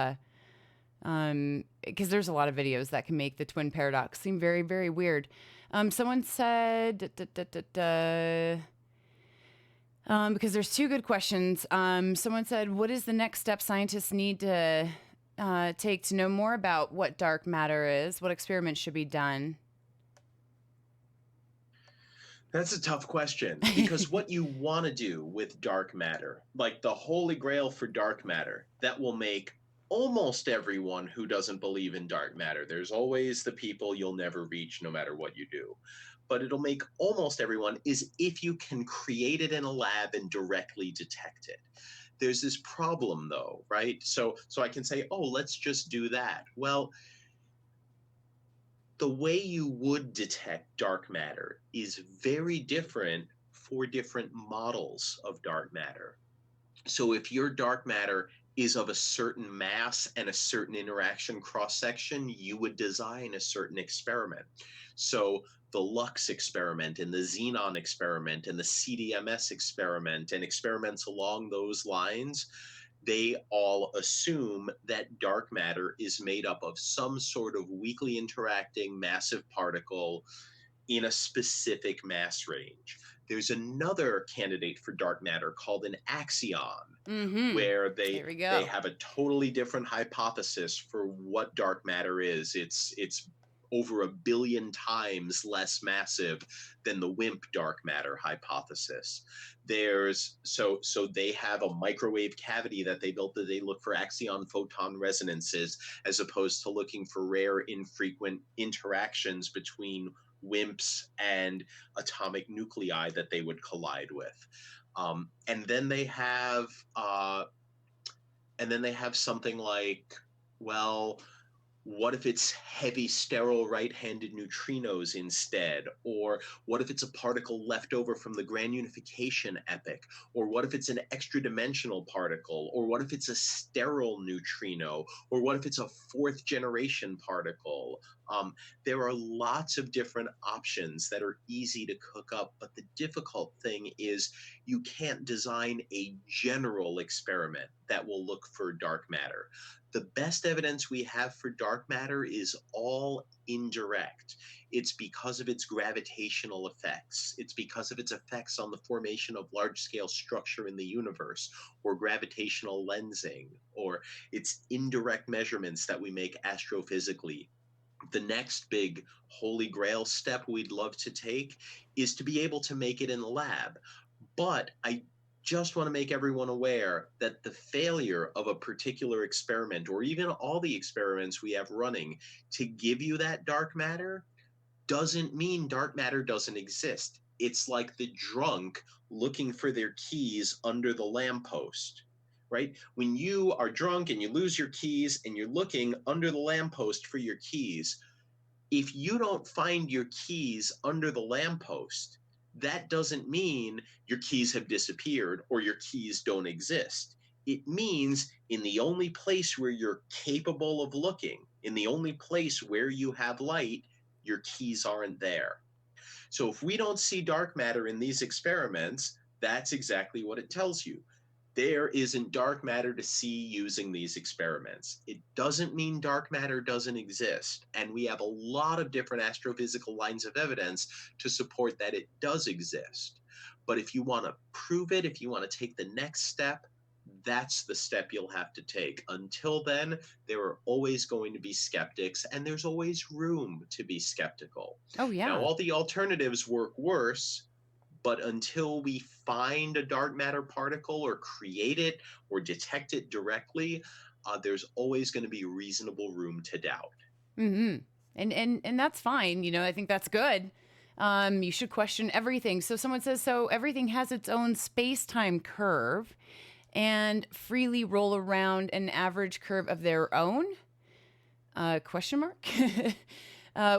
because there's a lot of videos that can make the twin paradox seem very, very weird. Someone said, because there's two good questions. Someone said, what is the next step scientists need to take to know more about what dark matter is? What experiments should be done? That's a tough question because what you want to do with dark matter, like the holy grail for dark matter, that will make almost everyone who doesn't believe in dark matter. There's always the people you'll never reach no matter what you do. But it'll make almost everyone is if you can create it in a lab and directly detect it. There's this problem though, right? So I can say, "Oh, let's just do that." Well, the way you would detect dark matter is very different for different models of dark matter. So if your dark matter is of a certain mass and a certain interaction cross section, you would design a certain experiment. So the Lux experiment and the Xenon experiment and the CDMS experiment and experiments along those lines, they all assume that dark matter is made up of some sort of weakly interacting massive particle in a specific mass range. There's another candidate for dark matter called an axion, where There we they go. have a totally different hypothesis for what dark matter is. It's over 1 billion times less massive than the WIMP dark matter hypothesis. So they have a microwave cavity that they built that they look for axion photon resonances as opposed to looking for rare infrequent interactions between WIMPs and atomic nuclei that they would collide with. And then they have something like, well, what if it's heavy sterile right-handed neutrinos instead? Or what if it's a particle left over from the grand unification epoch? Or what if it's an extra dimensional particle? Or what if it's a sterile neutrino? Or what if it's a fourth generation particle? There are lots of different options that are easy to cook up, but the difficult thing is you can't design a general experiment that will look for dark matter. The best evidence we have for dark matter is all indirect. It's because of its gravitational effects. It's because of its effects on the formation of large-scale structure in the universe, or gravitational lensing, or its indirect measurements that we make astrophysically. The next big holy grail step we'd love to take is to be able to make it in the lab. But I just want to make everyone aware that the failure of a particular experiment, or even all the experiments we have running to give you that dark matter, doesn't mean dark matter doesn't exist. It's like the drunk looking for their keys under the lamppost, right? When you are drunk and you lose your keys and you're looking under the lamppost for your keys, if you don't find your keys under the lamppost, that doesn't mean your keys have disappeared or your keys don't exist. It means in the only place where you're capable of looking, in the only place where you have light, your keys aren't there. So if we don't see dark matter in these experiments, that's exactly what it tells you. There isn't dark matter to see using these experiments. It doesn't mean dark matter doesn't exist. And we have a lot of different astrophysical lines of evidence to support that it does exist. But if you want to prove it, if you want to take the next step, that's the step you'll have to take. Until then, there are always going to be skeptics, and there's always room to be skeptical. Oh, Now, yeah. all the alternatives work worse, but until we find a dark matter particle or create it or detect it directly, there's always going to be reasonable room to doubt. Mm-hmm. And that's fine. I think that's good. You should question everything. So someone says, so everything has its own space-time curve. and freely roll around an average curve of their own? Question mark.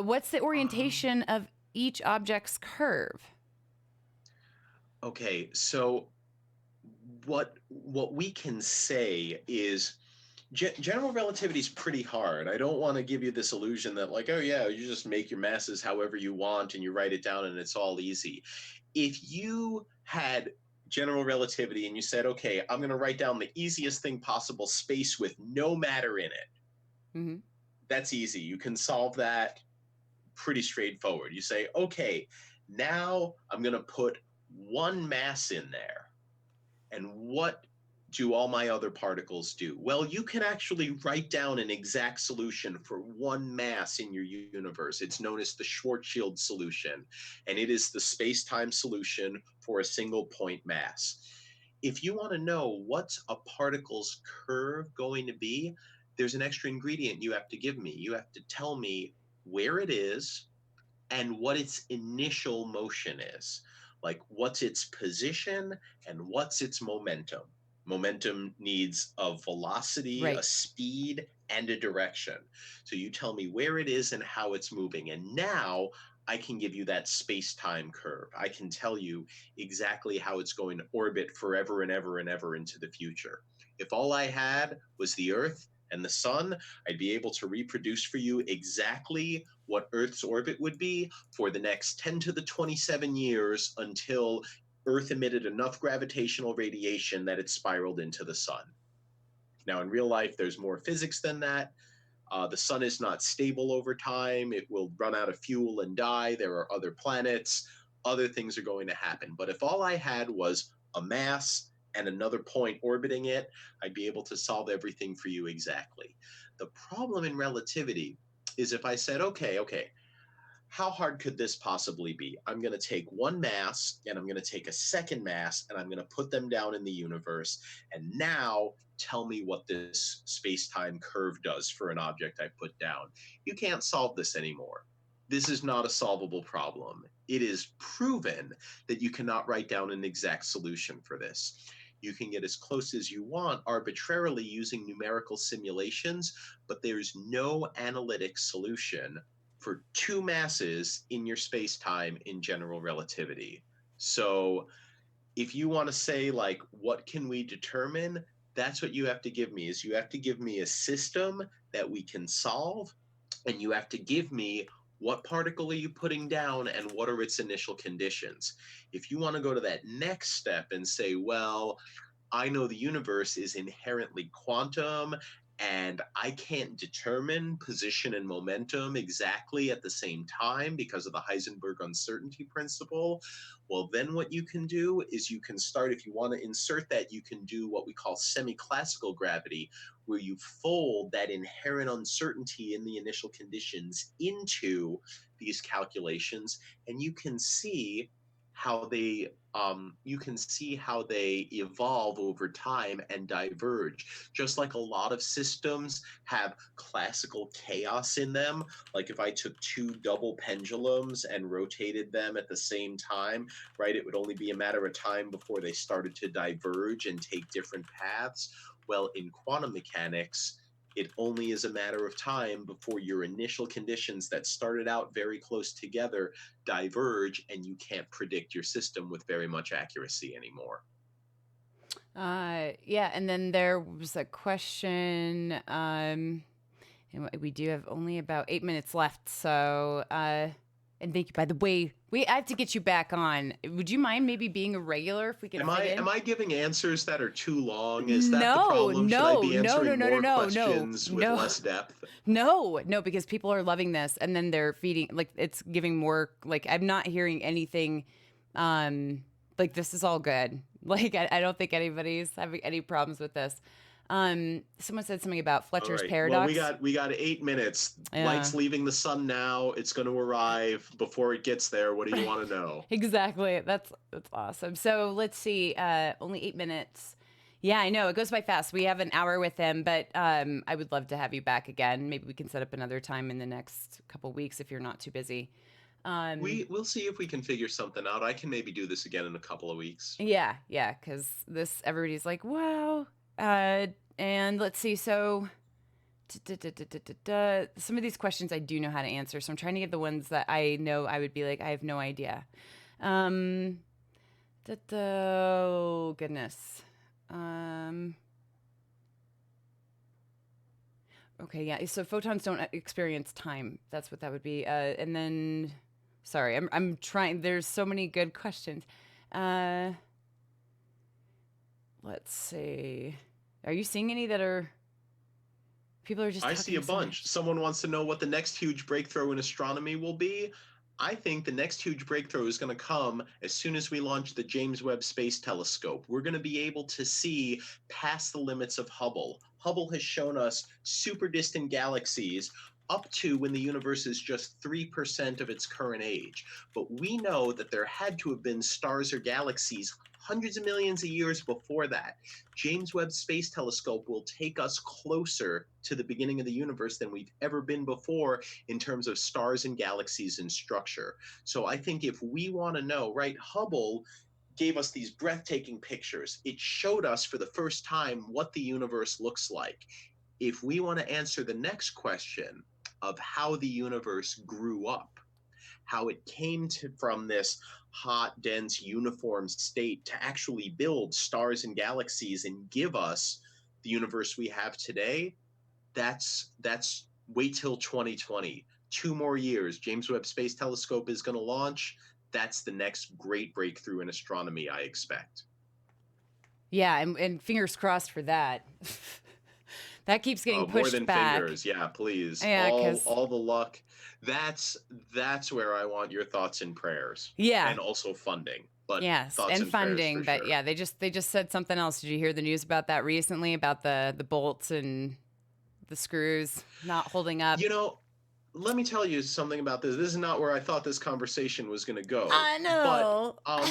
What's the orientation of each object's curve? Okay, so what we can say is general relativity is pretty hard. I don't want to give you this illusion that like, oh yeah, you just make your masses however you want and you write it down and it's all easy. If you had general relativity and you said, okay, I'm going to write down the easiest thing possible, space with no matter in it. Mm-hmm. That's easy. You can solve that pretty straightforward. You say, okay, now I'm going to put one mass in there. And what do all my other particles do? Well, you can actually write down an exact solution for one mass in your universe. It's known as the Schwarzschild solution, and it is the space-time solution for a single point mass. If you want to know what's a particle's curve going to be, there's an extra ingredient you have to give me. You have to tell me where it is and what its initial motion is. Like what's its position and what's its momentum. Momentum needs a velocity, Right. a speed, and a direction. So you tell me where it is and how it's moving. And now I can give you that space-time curve. I can tell you exactly how it's going to orbit forever and ever and ever into the future. If all I had was the Earth and the sun, I'd be able to reproduce for you exactly what Earth's orbit would be for the next 10 to the 27 years until Earth emitted enough gravitational radiation that it spiraled into the sun. Now, in real life, there's more physics than that. The sun is not stable over time. It will run out of fuel and die. There are other planets. Other things are going to happen. But if all I had was a mass and another point orbiting it, I'd be able to solve everything for you exactly. The problem in relativity is if I said, okay, how hard could this possibly be? I'm going to take one mass and I'm going to take a second mass and I'm going to put them down in the universe. And now tell me what this space-time curve does for an object I put down. You can't solve this anymore. This is not a solvable problem. It is proven that you cannot write down an exact solution for this. You can get as close as you want arbitrarily using numerical simulations, but there's no analytic solution for two masses in your space-time in general relativity. So if you want to say like, what can we determine? That's what you have to give me, is you have to give me a system that we can solve, and you have to give me what particle are you putting down and what are its initial conditions. If you want to go to that next step and say, well, I know the universe is inherently quantum and I can't determine position and momentum exactly at the same time because of the Heisenberg uncertainty principle, well, then what you can do is you can start, if you want to insert that, you can do what we call semi-classical gravity, where you fold that inherent uncertainty in the initial conditions into these calculations, and you can see how they evolve over time and diverge. Just like a lot of systems have classical chaos in them, like if I took two double pendulums and rotated them at the same time, right, it would only be a matter of time before they started to diverge and take different paths. Well, in quantum mechanics, it only is a matter of time before your initial conditions that started out very close together diverge, and you can't predict your system with very much accuracy anymore. Yeah, and then there was a question, and we do have only about 8 minutes left, so, and thank you, by the way, I have to get you back on. Would you mind maybe being a regular if we could fit in? Am I giving answers that are too long? Is that the problem? Should I be answering more questions with less depth? No, because people are loving this, and then they're feeding, like, it's giving more, like, I'm not hearing anything, like, this is all good. Like, I don't think anybody's having any problems with this. Someone said something about Fletcher's paradox. Well, we got 8 minutes. Yeah. Light's leaving the sun now. It's going to arrive before it gets there. What do you want to know? Exactly. That's awesome. So let's see. Only 8 minutes. Yeah, I know it goes by fast. We have an hour with him, but I would love to have you back again. Maybe we can set up another time in the next couple weeks if you're not too busy. We'll see if we can figure something out. I can maybe do this again in a couple of weeks. Yeah, yeah, because this everybody's like, wow. And let's see. So, some of these questions I do know how to answer. So I'm trying to get the ones that I know I would be like, I have no idea. Um, oh goodness. Okay, yeah. So photons don't experience time. That's what that would be. And then, sorry, I'm trying. There's so many good questions. Uh, let's see. Are you seeing any that are? People are just I see talking a so bunch. much. Someone wants to know what the next huge breakthrough in astronomy will be. I think the next huge breakthrough is going to come as soon as we launch the James Webb Space Telescope. We're going to be able to see past the limits of Hubble. Hubble has shown us super distant galaxies up to when the universe is just 3% of its current age. But we know that there had to have been stars or galaxies hundreds of millions of years before that. James Webb Space Telescope will take us closer to the beginning of the universe than we've ever been before in terms of stars and galaxies and structure. So I think if we want to know, right, Hubble gave us these breathtaking pictures. It showed us for the first time what the universe looks like. If we want to answer the next question of how the universe grew up, how it came from this hot, dense, uniform state to actually build stars and galaxies and give us the universe we have today, that's wait till 2020. 2 more years. James Webb Space Telescope is going to launch. That's the next great breakthrough in astronomy, I expect. Yeah, and fingers crossed for that. That keeps getting More pushed than back. fingers, yeah, please. Yeah, because All the luck. That's where I want your thoughts and prayers, yeah, and also funding. But yes, thoughts and and prayers for funding. But sure. yeah, they just said something else. Did you hear the news about that recently? About the bolts and the screws not holding up. You know, let me tell you something about this. This is not where I thought this conversation was going to go. I But know. um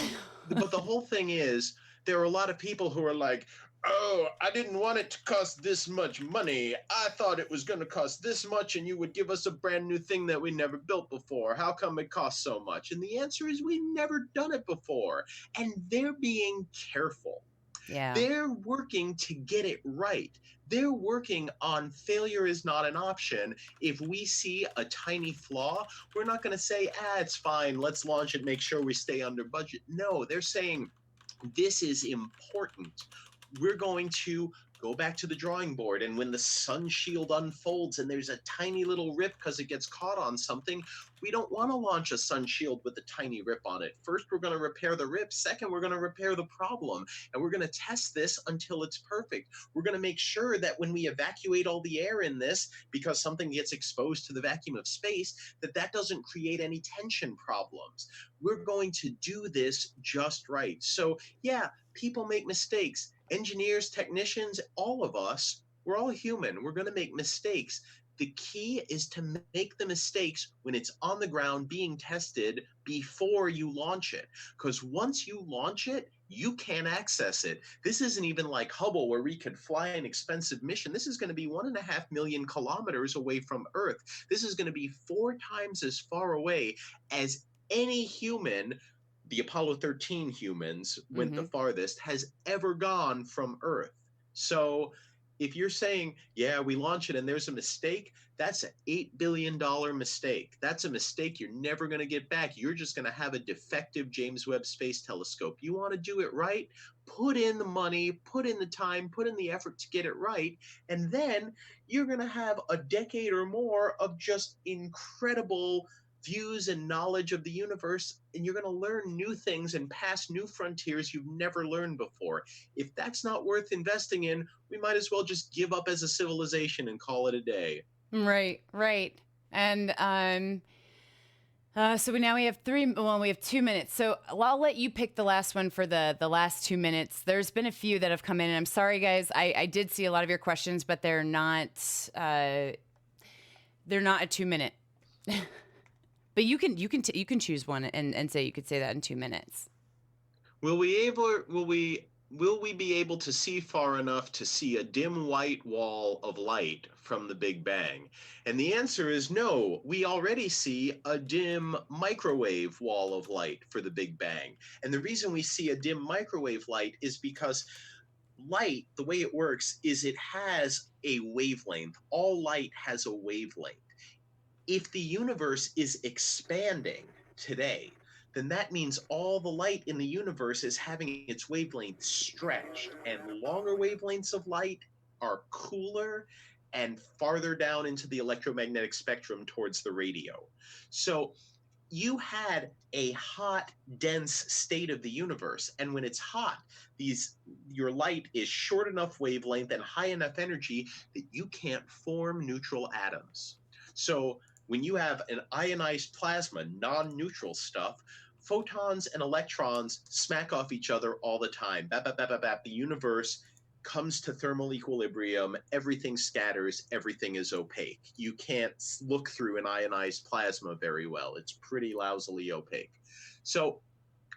but the whole thing is there are a lot of people who are like, "Oh, I didn't want it to cost this much money. I thought it was going to cost this much and you would give us a brand new thing that we never built before. How come it costs so much?" And the answer is we've never done it before. And they're being careful. Yeah. They're working to get it right. They're working on failure is not an option. If we see a tiny flaw, we're not going to say, it's fine, let's launch it, make sure we stay under budget. No, they're saying, this is important. We're going to go back to the drawing board. And when the sun shield unfolds and there's a tiny little rip because it gets caught on something, we don't want to launch a sun shield with a tiny rip on it. First, we're going to repair the rip. Second, we're going to repair the problem. And we're going to test this until it's perfect. We're going to make sure that when we evacuate all the air in this, because something gets exposed to the vacuum of space, that doesn't create any tension problems. We're going to do this just right. So yeah, people make mistakes. Engineers, technicians, all of us, we're all human. We're going to make mistakes. The key is to make the mistakes when it's on the ground being tested before you launch it. Because once you launch it, you can't access it. This isn't even like Hubble where we could fly an expensive mission. This is going to be 1.5 million kilometers away from Earth. This is going to be 4 times as far away as any human. The Apollo 13 humans went the Mm-hmm. farthest, has ever gone from Earth. So if you're saying, yeah, we launch it and there's a mistake, that's an $8 billion mistake. That's a mistake you're never going to get back. You're just going to have a defective James Webb Space Telescope. You want to do it right? Put in the money, put in the time, put in the effort to get it right. And then you're going to have a decade or more of just incredible views and knowledge of the universe, and you're going to learn new things and pass new frontiers you've never learned before. If that's not worth investing in, we might as well just give up as a civilization and call it a day. Right, right. And so now we have we have 2 minutes. So I'll let you pick the last one for the last 2 minutes. There's been a few that have come in, and I'm sorry, guys. I did see a lot of your questions, but they're not a 2 minute. But you can choose one and say you could say that in 2 minutes. Will we will we be able to see far enough to see a dim white wall of light from the Big Bang? And the answer is no. We already see a dim microwave wall of light for the Big Bang. And the reason we see a dim microwave light is because light, the way it works, is it has a wavelength. All light has a wavelength. If the universe is expanding today, then that means all the light in the universe is having its wavelength stretched, and longer wavelengths of light are cooler and farther down into the electromagnetic spectrum towards the radio. So you had a hot, dense state of the universe, and when it's hot, your light is short enough wavelength and high enough energy that you can't form neutral atoms. So when you have an ionized plasma, non-neutral stuff, photons and electrons smack off each other all the time. Bap, bap, bap, bap, bap. The universe comes to thermal equilibrium, everything scatters, everything is opaque. You can't look through an ionized plasma very well. It's pretty lousily opaque. So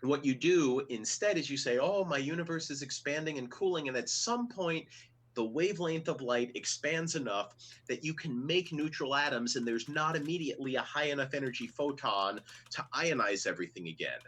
what you do instead is you say, oh, my universe is expanding and cooling, and at some point the wavelength of light expands enough that you can make neutral atoms, and there's not immediately a high enough energy photon to ionize everything again.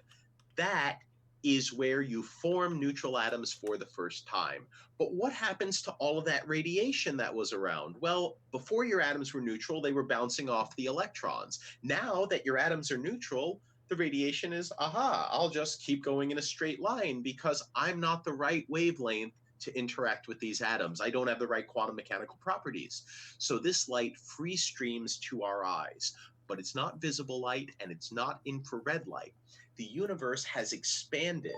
That is where you form neutral atoms for the first time. But what happens to all of that radiation that was around? Well, before your atoms were neutral, they were bouncing off the electrons. Now that your atoms are neutral, the radiation is, aha, I'll just keep going in a straight line because I'm not the right wavelength to interact with these atoms. I don't have the right quantum mechanical properties. So this light free streams to our eyes, but it's not visible light and it's not infrared light. The universe has expanded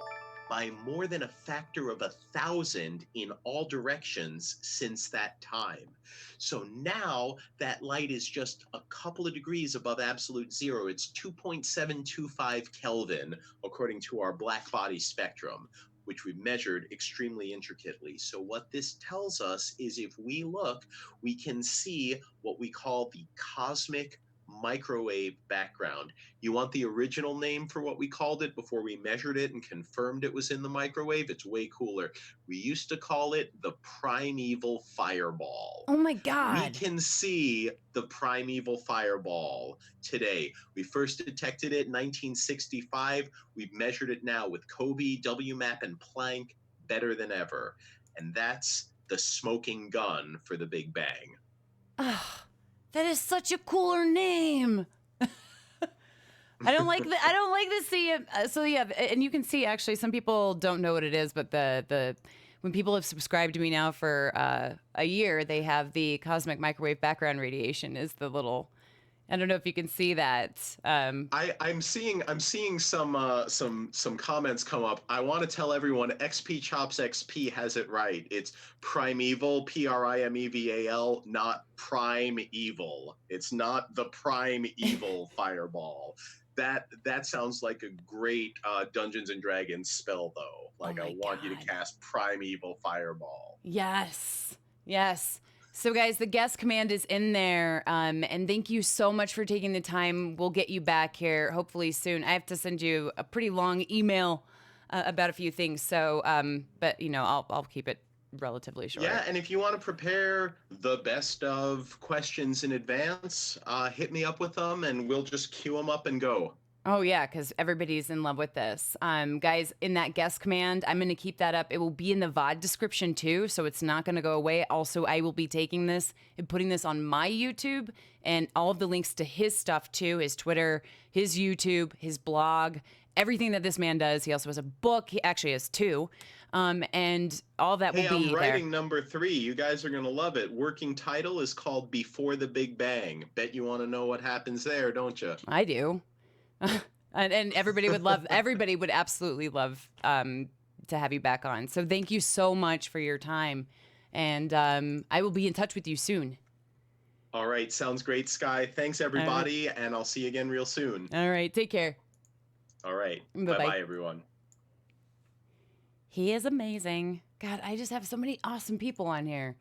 by more than a factor of 1,000 in all directions since that time. So now that light is just a couple of degrees above absolute zero. It's 2.725 Kelvin, according to our Blackbody spectrum, which we've measured extremely intricately. So what this tells us is if we look, we can see what we call the cosmic microwave background. You want the original name for what we called it before we measured it and confirmed it was in the microwave? It's way cooler. We used to call it the primeval fireball. Oh my We God. can see the primeval fireball today. We first detected it in 1965. We've measured it now with COBE, WMAP, and Planck better than ever. And that's the smoking gun for the Big Bang. Oh, that is such a cooler name. I don't like the see. So yeah, and you can see actually some people don't know what it is, but the when people have subscribed to me now for a year, they have the cosmic microwave background radiation is the little. I don't know if you can see that. I'm seeing some comments come up. I want to tell everyone XP Chops XP has it right. It's primeval, Primeval, not prime evil. It's not the prime evil fireball. That sounds like a great Dungeons and Dragons spell though. Like Oh I my want you to God. cast primeval fireball. Yes. Yes. So, guys, the guest command is in there. And thank you so much for taking the time. We'll get you back here hopefully soon. I have to send you a pretty long email about a few things. So, but, I'll keep it relatively short. Yeah, and if you want to prepare the best of questions in advance, hit me up with them and we'll just queue them up and go. Oh, yeah, because everybody's in love with this. Guys, in that guest command, I'm going to keep that up. It will be in the VOD description too, so it's not going to go away. Also, I will be taking this and putting this on my YouTube and all of the links to his stuff too, his Twitter, his YouTube, his blog, everything that this man does. He also has a book. He actually has two. And all that Hey, will be I'm writing there. number 3. You guys are going to love it. Working title is called Before the Big Bang. Bet you want to know what happens there, don't you? I do. And everybody would absolutely love to have you back on. So thank you so much for your time. And I will be in touch with you soon. All right, sounds great, Sky. Thanks, All right. everybody, and I'll see you again real soon. All right. Take care. All right. Bye-bye. Bye-bye, everyone. He is amazing. God, I just have so many awesome people on here.